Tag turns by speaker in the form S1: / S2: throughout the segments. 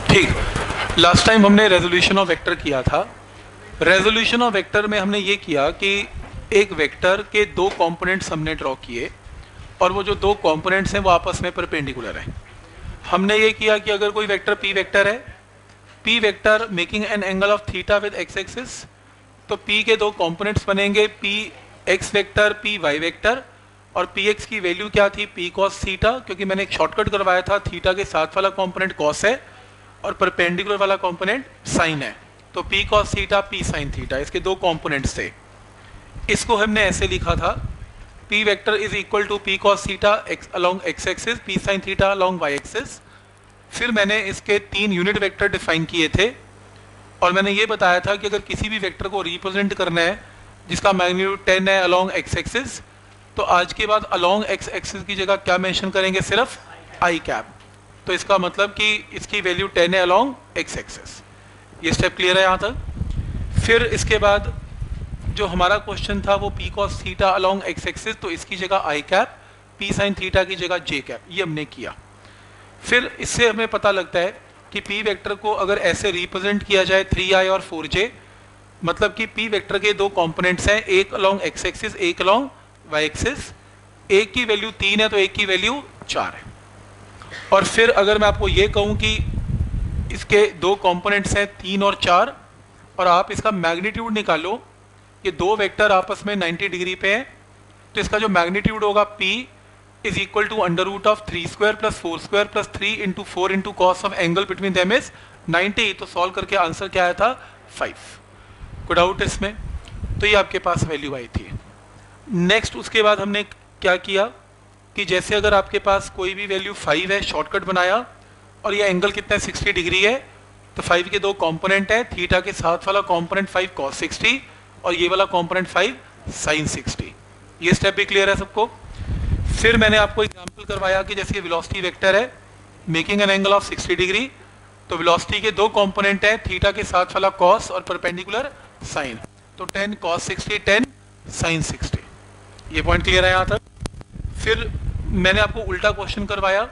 S1: ठीक, last time हमने resolution of vector किया था। रेजोल्यूशन ऑफ वेक्टर में हमने ये किया कि एक वेक्टर के दो कंपोनेंट्स हमने ड्रॉ किए और वो जो दो कंपोनेंट्स हैं वो आपस में परपेंडिकुलर हैं। हमने ये किया कि अगर कोई वेक्टर p वेक्टर है, p vector making an angle of theta with x axis, तो p के दो कंपोनेंट्स बनेंगे p x vector, p y vector, और px की वैल्यू क्या थी, p cos थीटा, क्योंकि मैंने एक शॉर्टकट करवाया था, थीटा के साथ वाला कंपोनेंट cos है और परपेंडिकुलर वाला कंपोनेंट sin है, तो p cos theta p sin theta, इसके दो कंपोनेंट्स थे। इसको हमने ऐसे लिखा था, p vector is equal to p cos theta along x axis, p sin theta along y axis. फिर मैंने इसके तीन यूनिट वेक्टर डिफाइन किए थे और मैंने ये बताया था कि अगर किसी भी वेक्टर को रिप्रेजेंट करना है जिसका मैग्नीट्यूड 10 है अलोंग x एक्सिस, तो आज के बाद अलोंग x एक्सिस की जगह क्या मेंशन करेंगे, सिर्फ i कैप। तो इसका मतलब कि इसकी वैल्यू 10 है अलोंग x एक्सिस। ये स्टेप क्लियर है यहाँ तक। फिर इसके बाद जो हमारा क्वेश्चन था वो p cos theta along x axis, तो इसकी जगह i cap, p sin theta की जगह j कैप, ये हमने किया। फिर इससे हमें पता लगता है कि p वेक्टर को अगर ऐसे रिप्रेजेंट किया जाए 3i और 4j, मतलब कि p वेक्टर के दो कंपोनेंट्स हैं, एक अलोंग x एक्सिस, एक अलोंग y एक्सिस। एक की वैल्यू 3 है तो एक की वैल्यू 4 है। और फिर अगर मैं आपको ये कहूँ कि इसके दो कंपोनेंट्स हैं 3 और 4 और आप इसका मैग्नीट्यूड निकालो, ये दो वेक्टर आपस में 90 डिग्री पे हैं, तो इसका जो मैग्नीट्यूड होगा p is equal to under root of 3 square plus 4 square plus 3 into 4 into cos of angle between them is 90। तो सॉल्व करके आंसर क्या आया था, 5। कोई डाउट इसमें? तो ये आपके पास वैल्यू आई थी। नेक्स्ट उसके बाद हमने क्या किया कि जैसे अगर आपके पास कोई भी वैल्यू 5 है, शॉर्टकट बनाया, और ये एंगल कितना है, 60 डिग्री है, तो 5 के दो कंपोनेंट है, थीटा के साथ वाला कंपोनेंट 5 cos 60 और ये वाला कंपोनेंट 5 sin 60। ये स्टेप भी क्लियर है सबको। फिर मैंने आपको एग्जांपल करवाया कि जैसे वेलोसिटी वेक्टर है making an angle of 60 degree, तो वेलोसिटी के दो कंपोनेंट है, थीटा के साथ वाला cos और परपेंडिकुलर sin, तो 10 cos 60 10 sin 60। ये पॉइंट क्लियर है यहाँ तक। फिर मैंने आपको उल्टा क्वेश्चन करवाया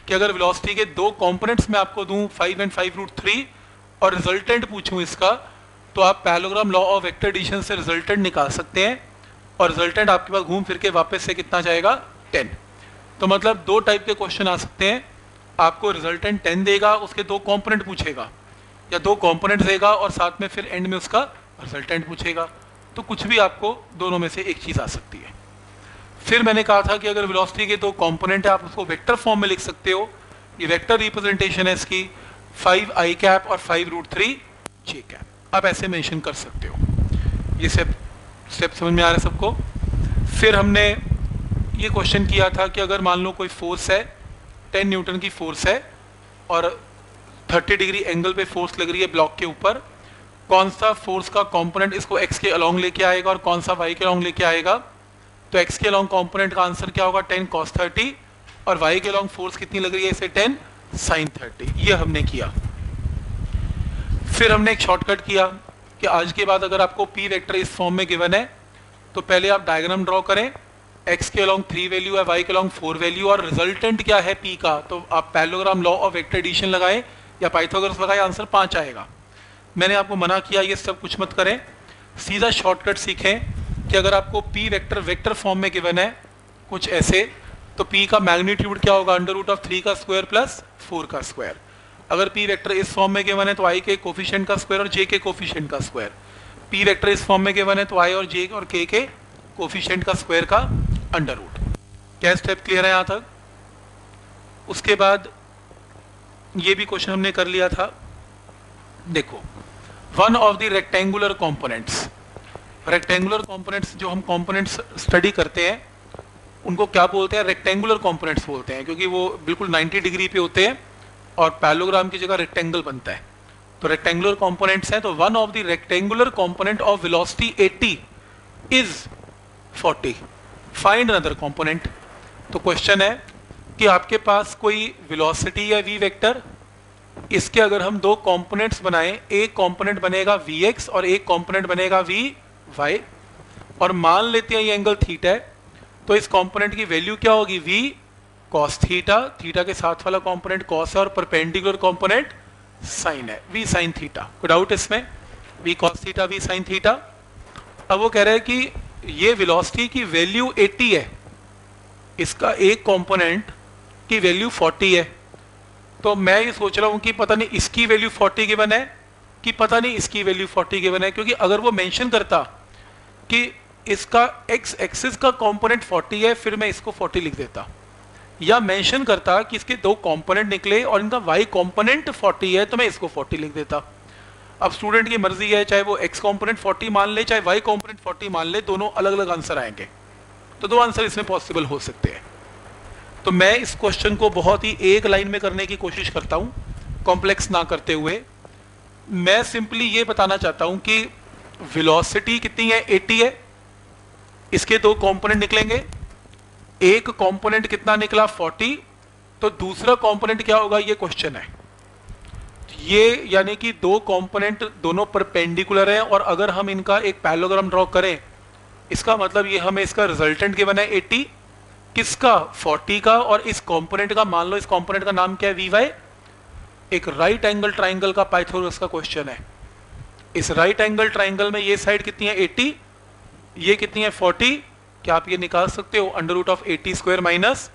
S1: कि अगर वेलोसिटी के दो कंपोनेंट्स मैं आपको दूं 5 एंड 5√3 और रिजल्टेंट पूछूं इसका, तो आप parallelogram law of vector addition से रिजल्टेंट निकाल सकते हैं और रिजल्टेंट आपके पास घूम फिर के वापस से कितना जाएगा, 10। तो मतलब दो टाइप के क्वेश्चन आ सकते हैं, आपको रिजल्टेंट 10 देगा, उसके दो कंपोनेंट पूछेगा, या दो कंपोनेंट देगा और साथ में फिर एंड में उसका रिजल्टेंट पूछेगा। तो कुछ भी आपको दोनों में से एक चीज़ आ सकती है। फिर मैंने कहा था कि अगर वेलोसिटी के दो कंपोनेंट है आप उसको वेक्टर फॉर्म में लिख सकते हो, ये वेक्टर रिप्रेजेंटेशन है इसकी, 5i कैप और 5√3 j कैप, आप ऐसे मेंशन कर सकते हो। ये स्टेप समझ में आ रहा है सबको। फिर हमने ये क्वेश्चन किया था कि अगर मान लो कोई फोर्स है, 10 न्यूटन की फोर्स है और 30 डिग्री एंगल पे फोर्स लग रही है ब्लॉक के ऊपर, कौन सा फोर्स का कंपोनेंट इसको x के अलोंग लेके आएगा और कौन सा y के अलोंग लेके आएगा। तो x के अलोंग कंपोनेंट का आंसर क्या होगा, 10 cos 30, और y के अलोंग फोर्स कितनी लग रही है इसे, 10 sin 30। ये हमने किया। फिर हमने एक शॉर्टकट किया कि आज के बाद अगर आपको p वेक्टर इस फॉर्म में गिवन है तो पहले आप डायग्राम ड्रॉ करें, x के अलोंग 3 वैल्यू है, y के अलोंग 4 वैल्यू, और रिजल्टेंट क्या है p का, तो आप parallelogram law of vector addition लगाएं या पाइथागोरस लगाएं, आंसर 5 आएगा। मैंने आपको मना किया ये सब कुछ मत करें, सीधा शॉर्टकट सीखें कि अगर आपको p वेक्टर वेक्टर फॉर्म में गिवन है कुछ ऐसे, तो p का मैग्नीट्यूड क्या होगा, अंडर रूट ऑफ 3 का स्क्वायर प्लस 4 का स्क्वायर। अगर p वेक्टर इस फॉर्म में गिवन है तो i के कोफिशिएंट का स्क्वायर और j के कोफिशिएंट का स्क्वायर। p वेक्टर इस फॉर्म में गिवन है तो i और j और k के कोफिशिएंट का स्क्वायर का अंडर रूट। क्या स्टेप क्लियर है यहाँ तक? उसके बाद ये भी क्वेश्चन हमने कर लिया था। देखो, one of the rectangular components, rectangular components जो हम कंपोनेंट्स स्टडी करते हैं उनको क्या बोलते हैं, रेक्टेंगुलर कंपोनेंट्स बोलते हैं, क्योंकि वो बिल्कुल 90 डिग्री पे होते हैं और पैरेललोग्राम की जगह रेक्टेंगल बनता है। तो रेक्टेंगुलर कंपोनेंट्स हैं, तो one of the rectangular component of velocity 80 is 40, find another component. तो क्वेश्चन है कि आपके पास कोई वेलोसिटी है v वेक्टर, इसके अगर हम दो कंपोनेंट्स बनाएं, एक कंपोनेंट बनेगा vx और एक कंपोनेंट बनेगा vy, और मान लेते हैं ये एंगल थीटा है, तो इस कंपोनेंट की वैल्यू क्या होगी, v cos थीटा, थीटा के साथ वाला कंपोनेंट cos है और परपेंडिकुलर कंपोनेंट साइन है, v साइन थीटा, कोई डाउट इसमें? v cos theta, v sine theta. अब वो कह रहे हैं कि ये वेलोसिटी की वैल्यू 80 है, इसका एक कंपोनेंट की वैल्यू 40 है। तो मैं ये सोच रहा हूँ कि पता नहीं इसकी वैल्यू 40 गिवन है कि पता नहीं इसकी वैल्यू 40 गिवन है, क्योंकि अगर वो मेंशन करता कि इसका x एक्सिस का कंपोनेंट 40 है, फिर मैं इसको 40 लिख देता, या मेंशन करता कि इसके दो कंपोनेंट निकले और इनका y कंपोनेंट 40 है, तो मैं इसको 40 लिख देता। अब स्टूडेंट की मर्जी है, चाहे वो x कंपोनेंट 40 मान ले, चाहे y कंपोनेंट 40 मान ले, दोनों अलग अलग आंसर आएंगे। तो दो आंसर इसमें पॉसिबल हो सकते हैं। तो मैं इस क्वेश्चन को बहुत ही एक लाइन में करने की कोशिश करता हूँ, कॉम्प्लेक्स ना करते हुए। मैं सिंपली ये बताना चाहता हूँ कि वेलोसिटी कितनी है, 80 है, इसके दो कंपोनेंट निकलेंगे, एक कंपोनेंट कितना निकला 40, तो दूसरा कंपोनेंट क्या होगा, ये क्वेश्चन है। ये यानी कि दो कंपोनेंट दोनों परपेंडिकुलर हैं, और अगर हम इनका एक पैरेललोग्राम ड्रॉ करें, इसका मतलब ये हमें इसका रिजल्टेंट गिवन है 80, किसका, 40 का, और इस कंपोनेंट का, मान लो इस कंपोनेंट का नाम क्या है, वी वाई। एक राइट एंगल ट्राइंगल का पाइथागोरस का क्वेश्चन है। इस राइट एंगल ट्राइंगल में ये साइड कितनी है 80, ये कितनी है 40। क्या आप ये निकाल सकते हो, under root of 80 square minus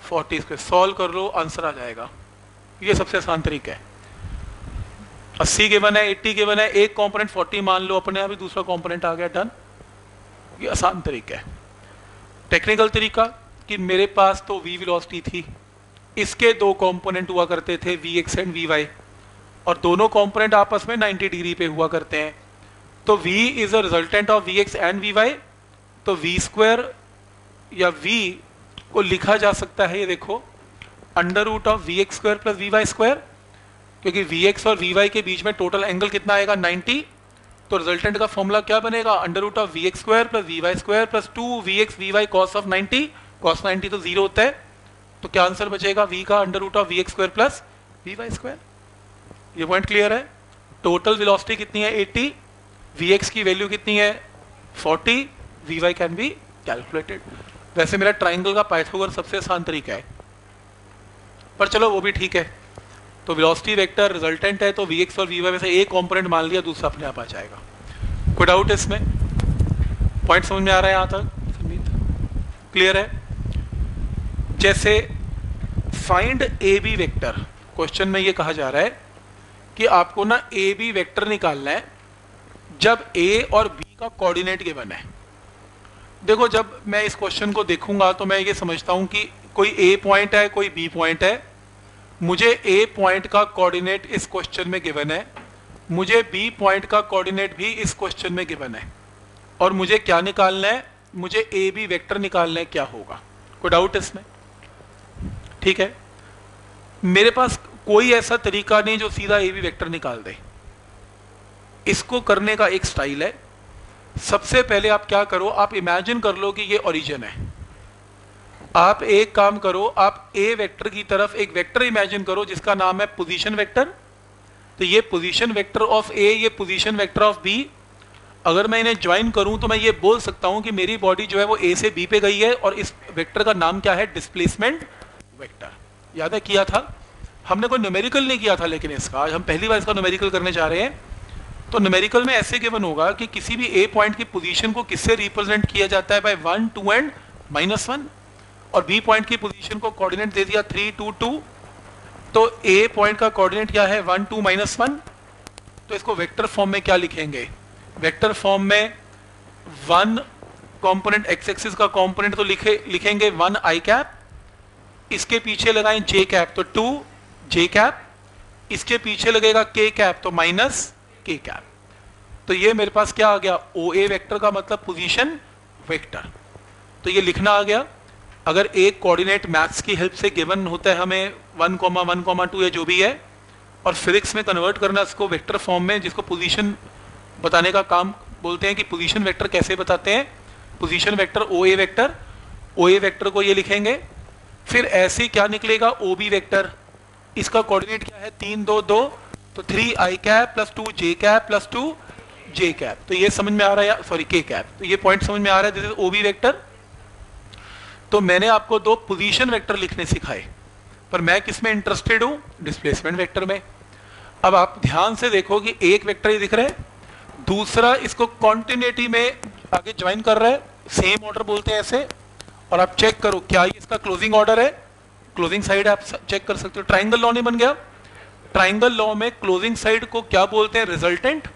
S1: 40 square, solve कर लो, आंसर आ जाएगा। ये सबसे आसान तरीका है। 80 गिवन है, 80 गिवन है, एक कंपोनेंट 40 मान लो, अपने आप ही दूसरा कंपोनेंट आ गया, डन। ये आसान तरीका है। टेक्निकल तरीका कि मेरे पास तो v वेलोसिटी थी, इसके दो कंपोनेंट हुआ करते थे vx एंड vy, और दोनों कंपोनेंट आपस में 90 डिग्री पे हुआ करते हैं। तो v is a resultant of vx and vy, तो v स्क्वायर या v को लिखा जा सकता है, ये देखो, under root of vx square plus vy square, क्योंकि vx और vy के बीच में टोटल एंगल कितना आएगा 90, तो रिजल्टेंट का फॉर्मूला क्या बनेगा, under root of vx square plus vy square plus 2vx vy cos of 90, cos 90 तो 0 होता है, तो क्या आंसर बचेगा, v का under root of vx square plus vy square. ये पॉइंट क्लियर है। टोटल वेलोसिटी कितनी है 80, vx की वैल्यू कितनी है 40, vy कैन बी कैलकुलेटेड। वैसे मेरा ट्राइंगल का पाइथागोरस सबसे आसान तरीका है, पर चलो वो भी ठीक है। तो वेलोसिटी वेक्टर रिजल्टेंट है, तो vx और vy में से एक कंपोनेंट मान लिया, दूसरा अपने आप आ जाएगा। कोई डाउट इसमें? पॉइंट समझ में आ रहा है यहाँ तक? क्लियर है। जैसे find A B vector, question में ये कहा जा रहा है कि आपको ना ए बी वेक्टर निकालना है जब ए और बी का कोऑर्डिनेट गिवन है। देखो, जब मैं इस क्वेश्चन को देखूंगा तो मैं ये समझता हूं कि कोई ए पॉइंट है, कोई बी पॉइंट है, मुझे ए पॉइंट का कोऑर्डिनेट इस क्वेश्चन में गिवन है, मुझे बी पॉइंट का कोऑर्डिनेट भी इस क्वेश्चन में गिवन है, और मुझे क्या निकालना है, मुझे ए बी वेक्टर निकालना है, क्या होगा। कोई डाउट इसमें? ठीक है। मेरे पास कोई ऐसा तरीका नहीं जो सीधा ए बी वेक्टर निकाल दे। इसको करने का एक स्टाइल है। सबसे पहले आप क्या करो, आप इमेजिन कर लो कि ये ओरिजिन है। आप एक काम करो, आप ए वेक्टर की तरफ एक वेक्टर इमेजिन करो जिसका नाम है पोजीशन वेक्टर। तो ये पोजीशन वेक्टर ऑफ ए, ये पोजीशन वेक्टर ऑफ बी, अगर मैं इन्हें ज्वाइन करूं तो मैं ये बोल सकता हूं कि मेरी बॉडी जो है वो ए से बी पे गई है, और इस वेक्टर का नाम क्या है, डिस्प्लेसमेंट वेक्टर। याद है किया था हमने, कोई न्यूमेरिकल नहीं किया था, लेकिन इसका आज हम पहली बार इसका न्यूमेरिकल करने जा रहे हैं। तो न्यूमेरिकल में ऐसे गिवन होगा कि किसी भी ए पॉइंट की पोजीशन को किससे रिप्रेजेंट किया जाता है, बाय 1, 2 एंड -1, और बी पॉइंट की पोजीशन को कोऑर्डिनेट दे दिया 3, 2, 2। तो ए पॉइंट का कोऑर्डिनेट क्या है 1, 2, -1। तो इसको वेक्टर फॉर्म में क्या लिखेंगे, वेक्टर फॉर्म में 1 कंपोनेंट एक्स एक्सिस का कंपोनेंट तो लिखेंगे 1 i कैप, इसके पीछे लगाएं j कैप तो 2 j कैप, इसके पीछे लगेगा k कैप तो -k कैप। तो ये मेरे पास क्या आ गया, OA वेक्टर का मतलब पोजीशन वेक्टर। तो ये लिखना आ गया। अगर एक कोऑर्डिनेट मैथ्स की हेल्प से गिवन होता है हमें 1, 1, 2 या जो भी है, और फिजिक्स में कन्वर्ट करना इसको वेक्टर फॉर्म में, जिसको पोजीशन बताने का काम बोलते हैं कि पोजीशन वेक्टर कैसे बताते हैं, position vector OA vector. OA vector को ये लिखेंगे, फिर ऐसे क्या निकलेगा OB वेक्टर, इसका कोऑर्डिनेट क्या है 3, 2, 2, तो 3 i cap plus 2 j cap plus 2 j cap. तो ये समझ में आ रहा है, सॉरी k कैप। तो ये पॉइंट समझ में आ रहा है, दिस इज OB वेक्टर। तो मैंने आपको दो पोजीशन वेक्टर लिखने सिखाए, पर मैं किस में इंटरेस्टेड हूं, डिस्प्लेसमेंट वेक्टर में। अब आप ध्यान से देखो कि एक वेक्टर ये दिख रहा है, दूसरा इसको कॉन्टिन्यूटी में आगे ज्वाइन कर रहा है, सेम ऑर्डर बोलते हैं ऐसे। और आप चेक करो क्या ये इसका क्लोजिंग ऑर्डर है, क्लोजिंग साइड आप चेक कर सकते हो। ट्राइंगल लॉ नहीं बन गया? ट्राइंगल लॉ में क्लोजिंग साइड को क्या बोलते हैं? रिजल्टेंट।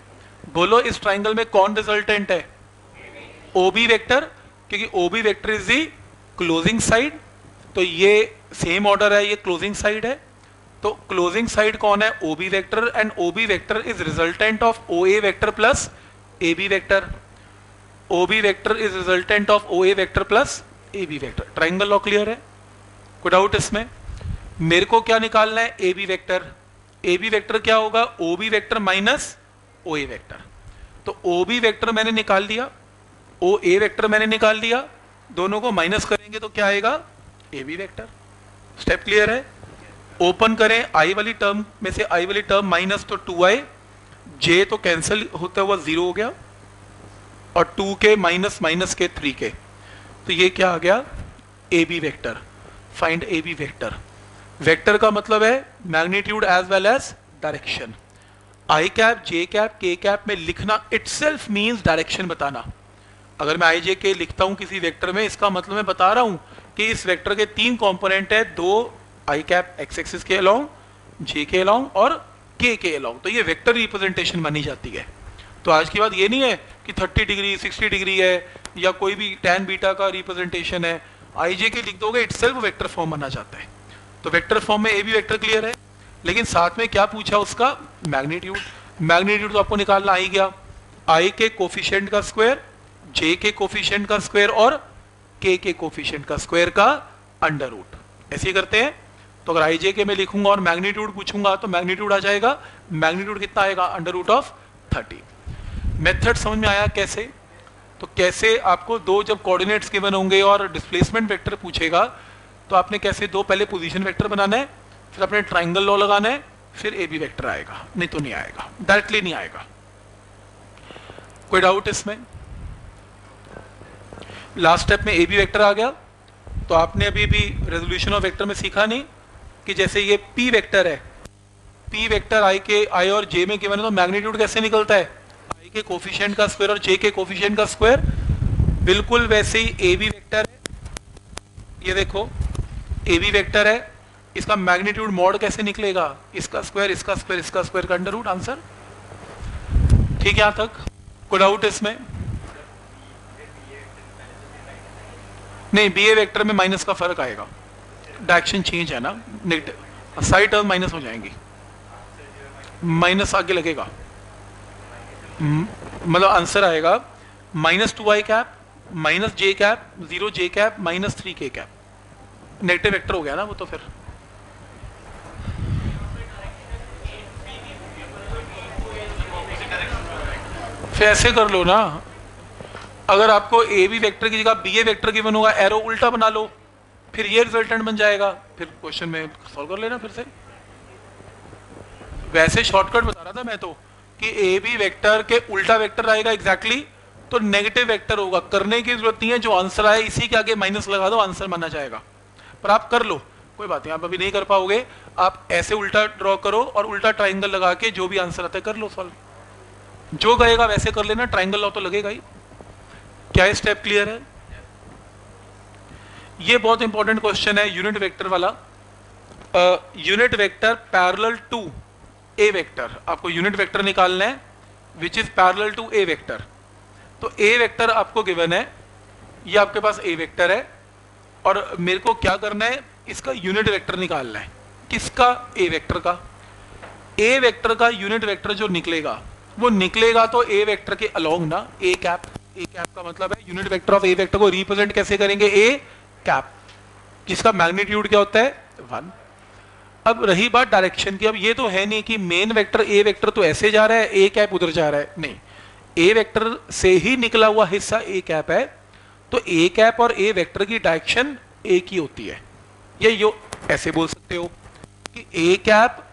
S1: बोलो इस ट्राइंगल में कौन रिजल्टेंट है? ओबी वेक्टर, क्योंकि OB vector is the closing side. तो ये सेम ऑर्डर है, ये क्लोजिंग साइड है। तो क्लोजिंग साइड कौन है? OB vector. And OB vector is resultant of O A vector plus A B vector. OB vector is resultant of O A vector plus A B vector. Triangle law clear है? कोई doubt इसमें? मेरे को क्या निकालना है? A B vector. A B vector क्या होगा? O B vector minus O A vector. तो ओ बी वेक्टर मैंने निकाल दिया, ओ ए वेक्टर मैंने निकाल दिया, दोनों को माइनस करेंगे तो क्या आएगा? A B vector. Step clear है? ओपन करें, आई वाली टर्म में से आई वाली टर्म माइनस तो 2i, जे तो कैंसिल होता हुआ 0 हो गया, और 2 के माइनस माइनस के 3 के, तो ये क्या आ गया? A B vector. Find A B vector. Vector का मतलब है magnitude as well as direction. I cap, J cap, K cap में लिखना इटसेल्फ मींस डायरेक्शन बताना। अगर मैं आई जे के लिखता हूं किसी वेक्टर में, इसका मतलब मैं बता रहा हूं कि इस वेक्टर के 3 कंपोनेंट है, 2 आई कैप एक्स एक्सिस के अलोंग, जे के अलोंग और के अलोंग। तो ये वेक्टर रिप्रेजेंटेशन मानी जाती है। तो आज की बात ये नहीं है कि 30 डिग्री 60 डिग्री है या कोई भी tan बीटा का रिप्रेजेंटेशन है। आई जे के लिख दोगे इटसेल्फ वेक्टर फॉर्म माना जाता है। तो वेक्टर फॉर्म में ए बी वेक्टर क्लियर है। लेकिन साथ में क्या पूछा उसका? मैग्नीट्यूड। मैग्नीट्यूड तो आपको निकालना आ ही गया। आई के कोफिशिएंट का स्क्वायर, जे के कोफिशिएंट का स्क्वायर और के कोफिशिएंट का स्क्वायर का अंडर रूट। ऐसे ही करते हैं। तो अगर आई जे के में लिखूंगा और मैग्नीट्यूड पूछूंगा तो मैग्नीट्यूड आ जाएगा। मैग्नीट्यूड कितना आएगा? Under root of 30। मेथड समझ में आया कैसे? तो कैसे आपको दो जब कोऑर्डिनेट्स गिवन होंगे और डिस्प्लेसमेंट वेक्टर पूछेगा तो आपने कैसे दो पहले पोजीशन वेक्टर बनाना है, फिर अपने ट्राइंगल लॉ लगाना है, फिर ए बी वेक्टर आएगा। नहीं तो नहीं आएगा, डायरेक्टली नहीं आएगा। कोई डाउट इसमें? लास्ट स्टेप में ए बी वेक्टर आ गया। तो आपने अभी भी रेजोल्यूशन ऑफ वेक्टर में सीखा नहीं कि जैसे ये पी वेक्टर है, पी वेक्टर आई और जे में गिवन है, तो मैग्नीट्यूड कैसे निकलता है? आई के कोफिशिएंट का स्क्वायर और जे के कोफिशिएंट का स्क्वायर। बिल्कुल वैसे ही ए बी वेक्टर है, ये देखो ए बी वेक्टर है, इसका मैग्नीट्यूड मॉड कैसे निकलेगा? इसका स्क्वायर, इसका स्क्वायर, इसका स्क्वायर का अंडर रूट। आंसर ठीक है यहां तक? कोई डाउट इसमें? नहीं, बी ए वेक्टर में माइनस का फर्क आएगा, डायरेक्शन चेंज है ना, नेगेटिव साइड टर्म माइनस हो जाएंगी, माइनस आगे लगेगा। मतलब आंसर आएगा -2i कैप माइनस जे cap 0 J cap minus 3k cap. Negative vector हो गया ना वो तो। फिर ऐसे कर लो ना, अगर आपको ए बी वेक्टर की जगह बी ए वेक्टर गिवन होगा, एरो उल्टा बना लो, फिर ये रिजल्टेंट बन जाएगा, फिर क्वेश्चन में सॉल्व कर लेना फिर से। वैसे शॉर्टकट बता रहा था मैं तो कि ए बी वेक्टर के उल्टा वेक्टर आएगा एग्जैक्टली, तो नेगेटिव वेक्टर होगा, करने की जरूरत नहीं है, जो आंसर आए इसी के आगे माइनस लगा दो, आंसर माना जाएगा। पर आप कर लो, कोई बात नहीं, आप अभी नहीं कर पाओगे, आप ऐसे उल्टा ड्रॉ करो और उल्टा ट्राइंगल लगा के जो भी आंसर आता है कर लो सॉल्व। जो गएगा वैसे कर लेना, ट्राइंगल लॉ तो लगेगा ही। क्या ये स्टेप क्लियर है? ये बहुत इंपॉर्टेंट क्वेश्चन है यूनिट वेक्टर वाला। Unit vector parallel to A vector, आपको यूनिट वेक्टर निकालना है which is parallel to A vector. तो ए वेक्टर आपको गिवन है, ये आपके पास ए वेक्टर है और मेरे को क्या करना है, इसका यूनिट वेक्टर निकालना है। किसका? ए वेक्टर का। ए वेक्टर का यूनिट वेक्टर जो निकलेगा वो निकलेगा तो ए वेक्टर के अलोंग ना, ए कैप। ए कैप का मतलब है unit vector of A vector को रिप्रेजेंट कैसे करेंगे? ए कैप, जिसका मैग्नीट्यूड क्या होता है? 1। अब रही बात डायरेक्शन की, अब ये तो है नहीं कि मेन वेक्टर ए वेक्टर तो ऐसे जा रहा है, ए कैप उधर जा रहा है, नहीं, ए वेक्टर से ही निकला हुआ हिस्सा ए कैप है, तो ए कैप और ए वेक्टर की डायरेक्शन एक ही होती है। ये यो ऐसे बोल सकते हो कि ए कैप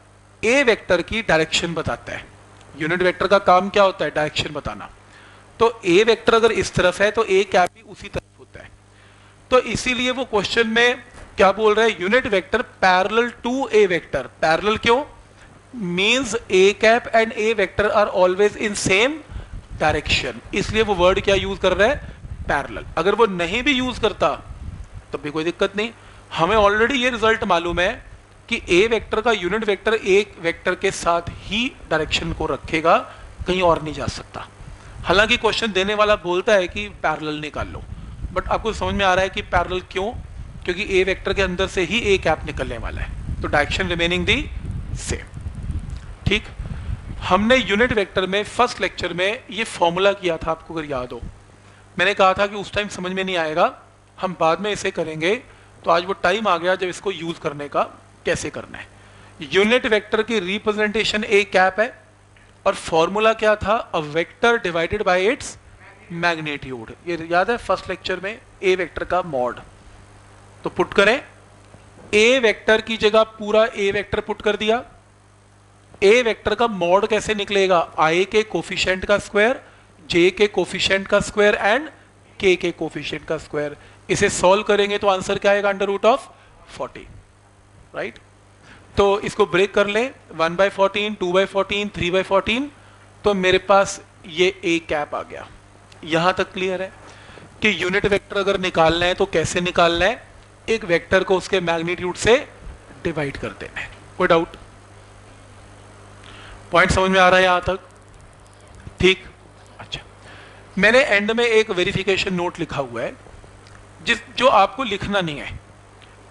S1: ए वेक्टर की डायरेक्शन बताता है। यूनिट वेक्टर का काम क्या होता है? डायरेक्शन बताना। तो ए वेक्टर अगर इस तरफ है तो ए कैप भी उसी तरफ होता है। तो इसीलिए वो क्वेश्चन में क्या बोल रहा है? Unit vector parallel to A vector. Parallel क्यों? Means A cap and A vector are always in same direction, इसलिए वो वर्ड क्या यूज कर रहा है, पैरेलल। अगर वो नहीं भी यूज करता तब भी कोई दिक्कत नहीं, हमें ऑलरेडी ये रिजल्ट मालूम है कि ए वेक्टर का यूनिट वेक्टर एक वेक्टर के साथ ही डायरेक्शन को रखेगा, कहीं और नहीं जा सकता। हालांकि क्वेश्चन देने वाला बोलता है कि पैरेलल निकाल लो, बट आपको समझ में आ रहा है कि पैरेलल क्यों, क्योंकि ए वेक्टर के अंदर से ही ए कैप निकलने वाला है, तो डायरेक्शन रिमेनिंग दी सेम। ठीक, हमने यूनिट वेक्टर में फर्स्ट लेक्चर में ये फॉर्मूला किया था, आपको अगर याद हो, मैंने कहा था कि उस टाइम समझ में नहीं आएगा, हम बाद में इसे करेंगे। तो आज वो टाइम आ गया जब इसको यूज करने का, कैसे करना है। यूनिट वेक्टर की रिप्रेजेंटेशन ए कैप है, और फॉर्मूला क्या था, अ vector divided by its magnitude. ये याद है फर्स्ट लेक्चर में, ए वेक्टर का मॉड। तो पुट करें, ए वेक्टर की जगह पूरा ए वेक्टर पुट कर दिया। ए वेक्टर का मॉड कैसे निकलेगा, आई के कोफिशिएंट का स्क्वायर, जे के कोफिशिएंट का स्क्वायर एंड के कोफिशिएंट का स्क्वायर। इसे सॉल्व करेंगे तो आंसर क्या आएगा, अंडर रूट ऑफ 40, राइट। तो इसको ब्रेक कर लें, 1/14, 2/14, 3/14, तो मेरे पास ये ए कैप आ गया। यहां तक क्लियर है कि यूनिट वेक्टर अगर निकालना है तो कैसे निकालना है, एक वेक्टर को उसके मैग्नीट्यूड से डिवाइड कर देना है। कोई डाउट, पॉइंट समझ में आ रहा है यहां तक, ठीक। अच्छा, मैंने एंड में एक वेरिफिकेशन नोट लिखा हुआ है, जो आपको लिखना नहीं है।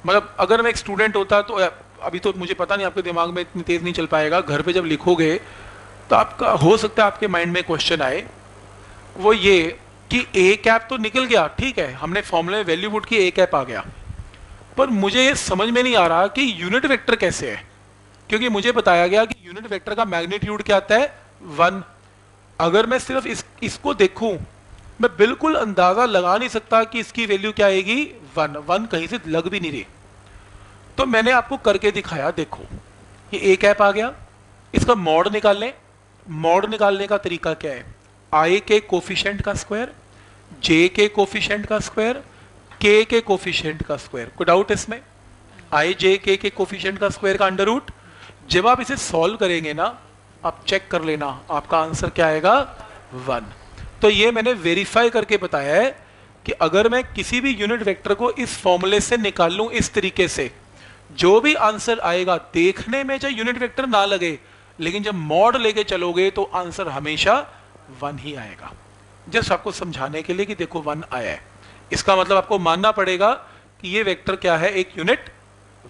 S1: मतलब अगर मैं एक स्टूडेंट होता तो, अभी तो मुझे पता नहीं आपके दिमाग में इतनी तेज नहीं चल पाएगा, घर पे जब लिखोगे तो आपका हो सकता है आपके माइंड में क्वेश्चन आए, वो ये कि ए कैप तो निकल गया, ठीक है, हमने फॉर्मूले में वैल्यू पुट की, ए कैप आ गया, पर मुझे ये समझ में नहीं आ रहा कि यूनिट वेक्टर कैसे है, क्योंकि मुझे बताया गया कि यूनिट वेक्टर का मैग्नीट्यूड क्या आता है, 1। अगर मैं सिर्फ इसको देखूं, मैं बिल्कुल अंदाजा लगा नहीं सकता कि इसकी वैल्यू क्या आएगी, 1 कहीं से लग भी नहीं रही। तो मैंने आपको करके दिखाया, देखो ये ए कैप आ गया, इसका मॉड निकाल लें। मॉड निकालने का तरीका क्या है, आई के कोफिशिएंट का स्क्वायर, जे के कोफिशिएंट का स्क्वायर, के कोफिशिएंट का स्क्वायर। कोई डाउट इसमें, आई जे के कोफिशिएंट का स्क्वायर का अंडर रूट। जब आप इसे सॉल्व करेंगे ना, आप चेक कर लेना आपका आंसर क्या आएगा, 1। तो ये मैंने वेरीफाई करके बताया है कि अगर मैं किसी भी यूनिट वेक्टर को इस फॉर्मूले से निकाल लूं, इस तरीके से, जो भी आंसर आएगा, देखने में चाहे यूनिट वेक्टर ना लगे, लेकिन जब मॉड लेके चलोगे तो आंसर हमेशा 1 ही आएगा। जस्ट आपको समझाने के लिए कि देखो 1 आया है, इसका मतलब आपको मानना पड़ेगा कि ये वेक्टर क्या है, एक यूनिट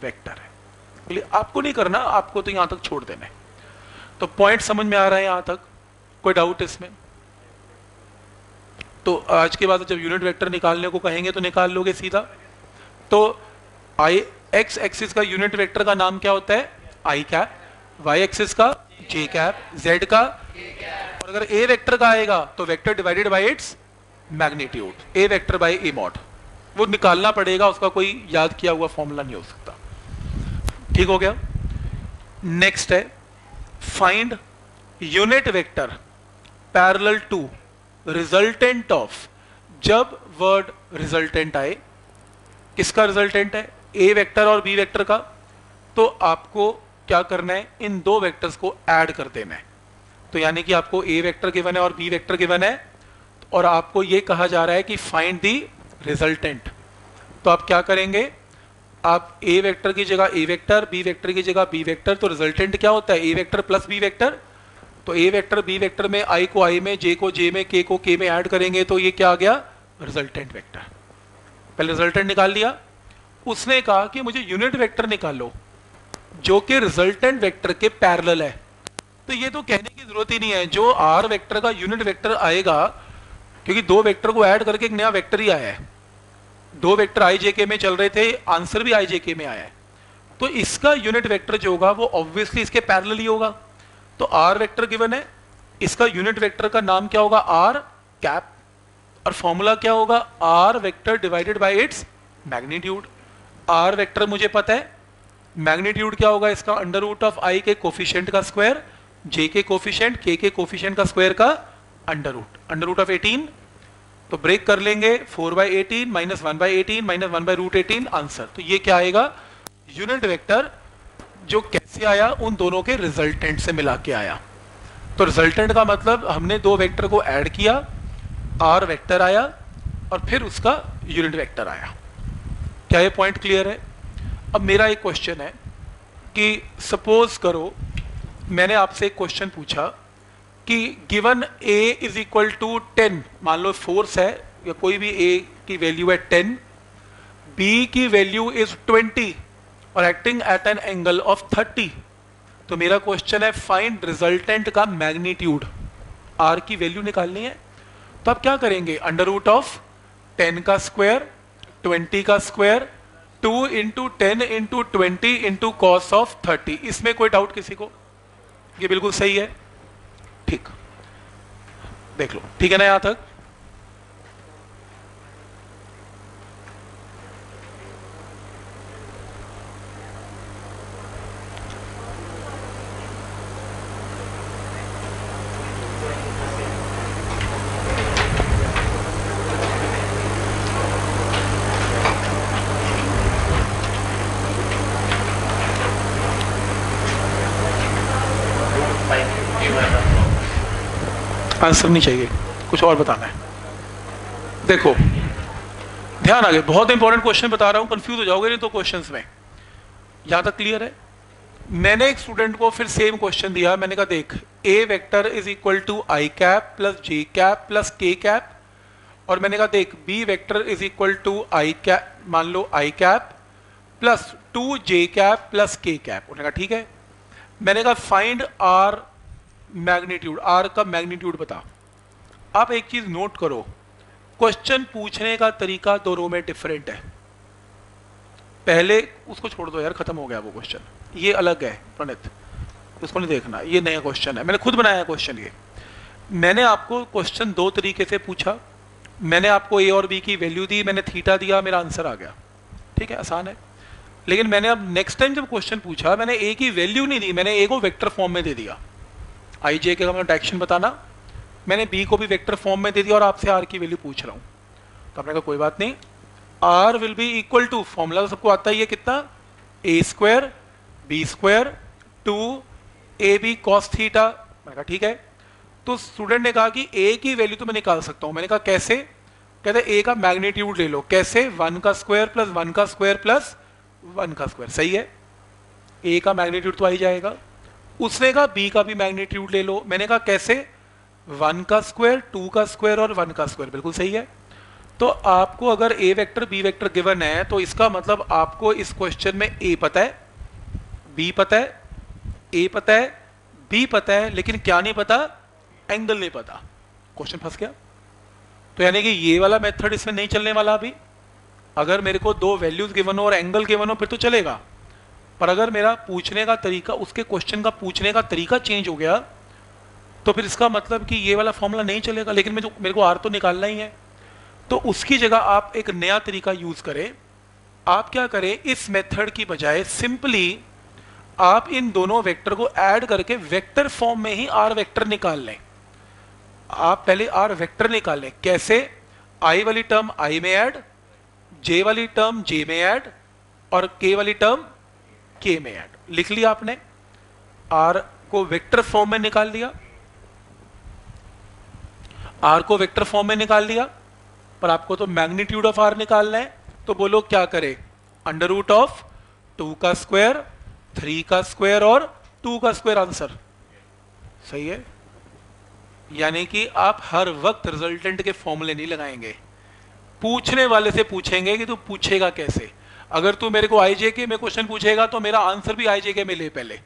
S1: वेक्टर है। आपको नहीं करना, आपको तो यहां तक छोड़ देना है। तो पॉइंट समझ में आ रहा है यहां तक, कोई डाउट इसमें? तो आज के बाद जब यूनिट वेक्टर निकालने को कहेंगे तो निकाल लोगे सीधा। तो आई एक्स एक्सिस का यूनिट वेक्टर का नाम क्या होता है, आई कैप, वाई एक्सिस का जे कैप, जेड का, और अगर ए वेक्टर का आएगा तो vector divided by its magnitude, A vector by A mod. वो निकालना पड़ेगा, उसका कोई याद किया हुआ फॉर्मूला नहीं हो सकता। ठीक हो गया। नेक्स्ट है, find unit vector parallel to resultant of. जब वर्ड रिजल्टेंट आए, किसका रिजल्टेंट है, ए वेक्टर और बी वेक्टर का, तो आपको क्या करना है, इन दो वेक्टर्स को ऐड कर देना है। तो यानी कि आपको ए वेक्टर गिवन है और बी वेक्टर गिवन है, और आपको यह कहा जा रहा है कि फाइंड दी रिजल्टेंट। तो आप क्या करेंगे, आप ए वेक्टर की जगह ए वेक्टर, बी वेक्टर की जगह बी वेक्टर, तो रिजल्टेंट क्या होता है, A vector plus B vector. तो ए वेक्टर बी वेक्टर में आई को आई में, जे को जे में, के को के में ऐड करेंगे, तो ये क्या आ गया, रिजल्टेंट वेक्टर। पहले रिजल्टेंट निकाल लिया। उसने कहा कि मुझे यूनिट वेक्टर निकालो जो कि रिजल्टेंट वेक्टर के पैरेलल है। तो ये तो कहने की जरूरत ही नहीं है, जो आर वेक्टर का यूनिट वेक्टर आएगा, क्योंकि दो वेक्टर को ऐड करके एक नया वेक्टर ही आया है। दो वेक्टर आई जे के में चल रहे थे, आंसर भी आई जे के में आया है, तो इसका यूनिट वेक्टर जो होगा वो ऑब्वियसली इसके पैरेलल ही होगा। तो आर वेक्टर गिवन है, इसका यूनिट वेक्टर का नाम क्या होगा, आर कैप, और फॉर्मूला क्या होगा, R vector divided by its magnitude. R vector मुझे पता है, मैग्नीट्यूड क्या होगा इसका, अंडर रूट ऑफ आई के कोफिशिएंट का स्क्वायर, जे के कोफिशिएंट, के कोफिशिएंट का स्क्वायर का अंडर रूट ऑफ 18। तो ब्रेक कर लेंगे, 4/18 -1/18 -1/√18 आंसर। तो ये क्या आएगा, यूनिट वेक्टर जो कैसे आया, उन दोनों के रिजल्टेंट से मिला के आया। तो रिजल्टेंट का मतलब हमने दो वेक्टर को ऐड किया, आर वेक्टर आया और फिर उसका यूनिट वेक्टर आया। क्या ये पॉइंट क्लियर है? अब मेरा एक क्वेश्चन है कि सपोज करो मैंने आपसे एक क्वेश्चन पूछा कि given a is equal to 10, मान लो फोर्स है या कोई भी a की वैल्यू है 10, b की वैल्यू इज 20 और acting at an angle of 30। तो मेरा क्वेश्चन है फाइंड रिजल्टेंट का मैग्नीट्यूड, r की वैल्यू निकालनी है। तो आप क्या करेंगे, अंडर रूट ऑफ 10 का स्क्वायर 20 का square 2 into 10 into 20 into cos of 30। इसमें कोई डाउट किसी को? ये बिल्कुल सही है, ठीक, देख लो, ठीक है ना यहां तक? आंसर नहीं चाहिए, कुछ और बताना है। देखो ध्यान आ गया, बहुत इंपॉर्टेंट क्वेश्चन बता रहा हूं, कंफ्यूज हो जाओगे नहीं तो क्वेश्चंस में। यहां तक क्लियर है? मैंने एक स्टूडेंट को फिर सेम क्वेश्चन दिया, मैंने कहा देख A vector is equal to I cap plus J cap plus K cap, और मैंने कहा देख B vector is equal to I cap, मान लो I cap plus 2 J cap plus K cap. उन्होंने कहा ठीक है। मैंने कहा फाइंड आर मैग्नीट्यूड, आर का मैग्नीट्यूड बता। आप एक चीज नोट करो, क्वेश्चन पूछने का तरीका दोनों में डिफरेंट है। पहले उसको छोड़ दो यार, खत्म हो गया वो क्वेश्चन, ये अलग है प्रणित, उसको नहीं देखना, ये नया क्वेश्चन है, मैंने खुद बनाया क्वेश्चन। ये मैंने आपको क्वेश्चन दो तरीके से पूछा, मैंने आपको ए और बी की वैल्यू दी, मैंने थीटा दिया, मेरा आंसर आ गया, ठीक है, आसान है। लेकिन मैंने अब नेक्स्ट टाइम जब क्वेश्चन पूछा, मैंने ए की वैल्यू नहीं दी, मैंने ए को वेक्टर फॉर्म में दे दिया, आई जे के डायरेक्शन बताना, मैंने बी को भी वेक्टर फॉर्म में दे दिया और आपसे आर की वैल्यू पूछ रहा हूं। तो आपने कहा कोई बात नहीं, R will be equal to, formula तो सबको आता ही है कितना, A square B square 2 A B cos theta. मैंने कहा ठीक है। तो स्टूडेंट ने कहा कि ए की वैल्यू तो मैं निकाल सकता हूं। मैंने कहा कैसे? कहते ए का मैग्नीट्यूड ले लो। कैसे? 1 का स्क्वायर प्लस 1 का स्क्वायर प्लस 1 का स्क्वायर। सही है, ए का मैग्नीट्यूड तो आ ही जाएगा। उसने कहा बी का भी मैग्नीट्यूड ले लो। मैंने कहा कैसे? 1 का स्क्वायर 2 का स्क्वायर और 1 का स्क्वायर। बिल्कुल सही है। तो आपको अगर ए वेक्टर बी वेक्टर गिवन है तो इसका मतलब आपको इस क्वेश्चन में ए पता है, बी पता है, ए पता है, बी पता है, लेकिन क्या नहीं पता? एंगल नहीं पता। क्वेश्चन फंस गया। तो यानी कि ये वाला मेथड इसमें नहीं चलने वाला अभी। अगर मेरे को दो वैल्यूज गिवन हो और एंगल गिवन हो फिर तो चलेगा, पर अगर मेरा पूछने का तरीका, उसके क्वेश्चन का पूछने का तरीका चेंज हो गया तो फिर इसका मतलब कि ये वाला फॉर्मूला नहीं चलेगा। लेकिन मेरे को आर तो निकालना ही है, तो उसकी जगह आप एक नया तरीका यूज करें। आप क्या करें, इस मेथड की बजाय सिंपली आप इन दोनों वेक्टर को ऐड करके वेक्टर फॉर्म में ही आर वेक्टर निकाल लें। आप पहले आर वेक्टर निकाल लें। कैसे? आई वाली टर्म आई में ऐड, जे वाली टर्म जे में ऐड और के वाली टर्म के में ऐड। लिख लिया आपने, आर को वेक्टर फॉर्म में निकाल लिया, आर को वेक्टर फॉर्म में निकाल लिया, पर आपको तो मैग्नीट्यूड ऑफ आर निकालना है। तो बोलो क्या करें? अंडर रूट ऑफ 2 का स्क्वायर 3 का स्क्वायर और 2 का स्क्वायर। आंसर सही है। यानी कि आप हर वक्त रिजल्टेंट के फॉर्मूले नहीं लगाएंगे, पूछने वाले से पूछेंगे कि तू पूछेगा कैसे। अगर तू मेरे को आईजेके में क्वेश्चन पूछेगा तो मेरा आंसर भी आईजेके में ले पहले,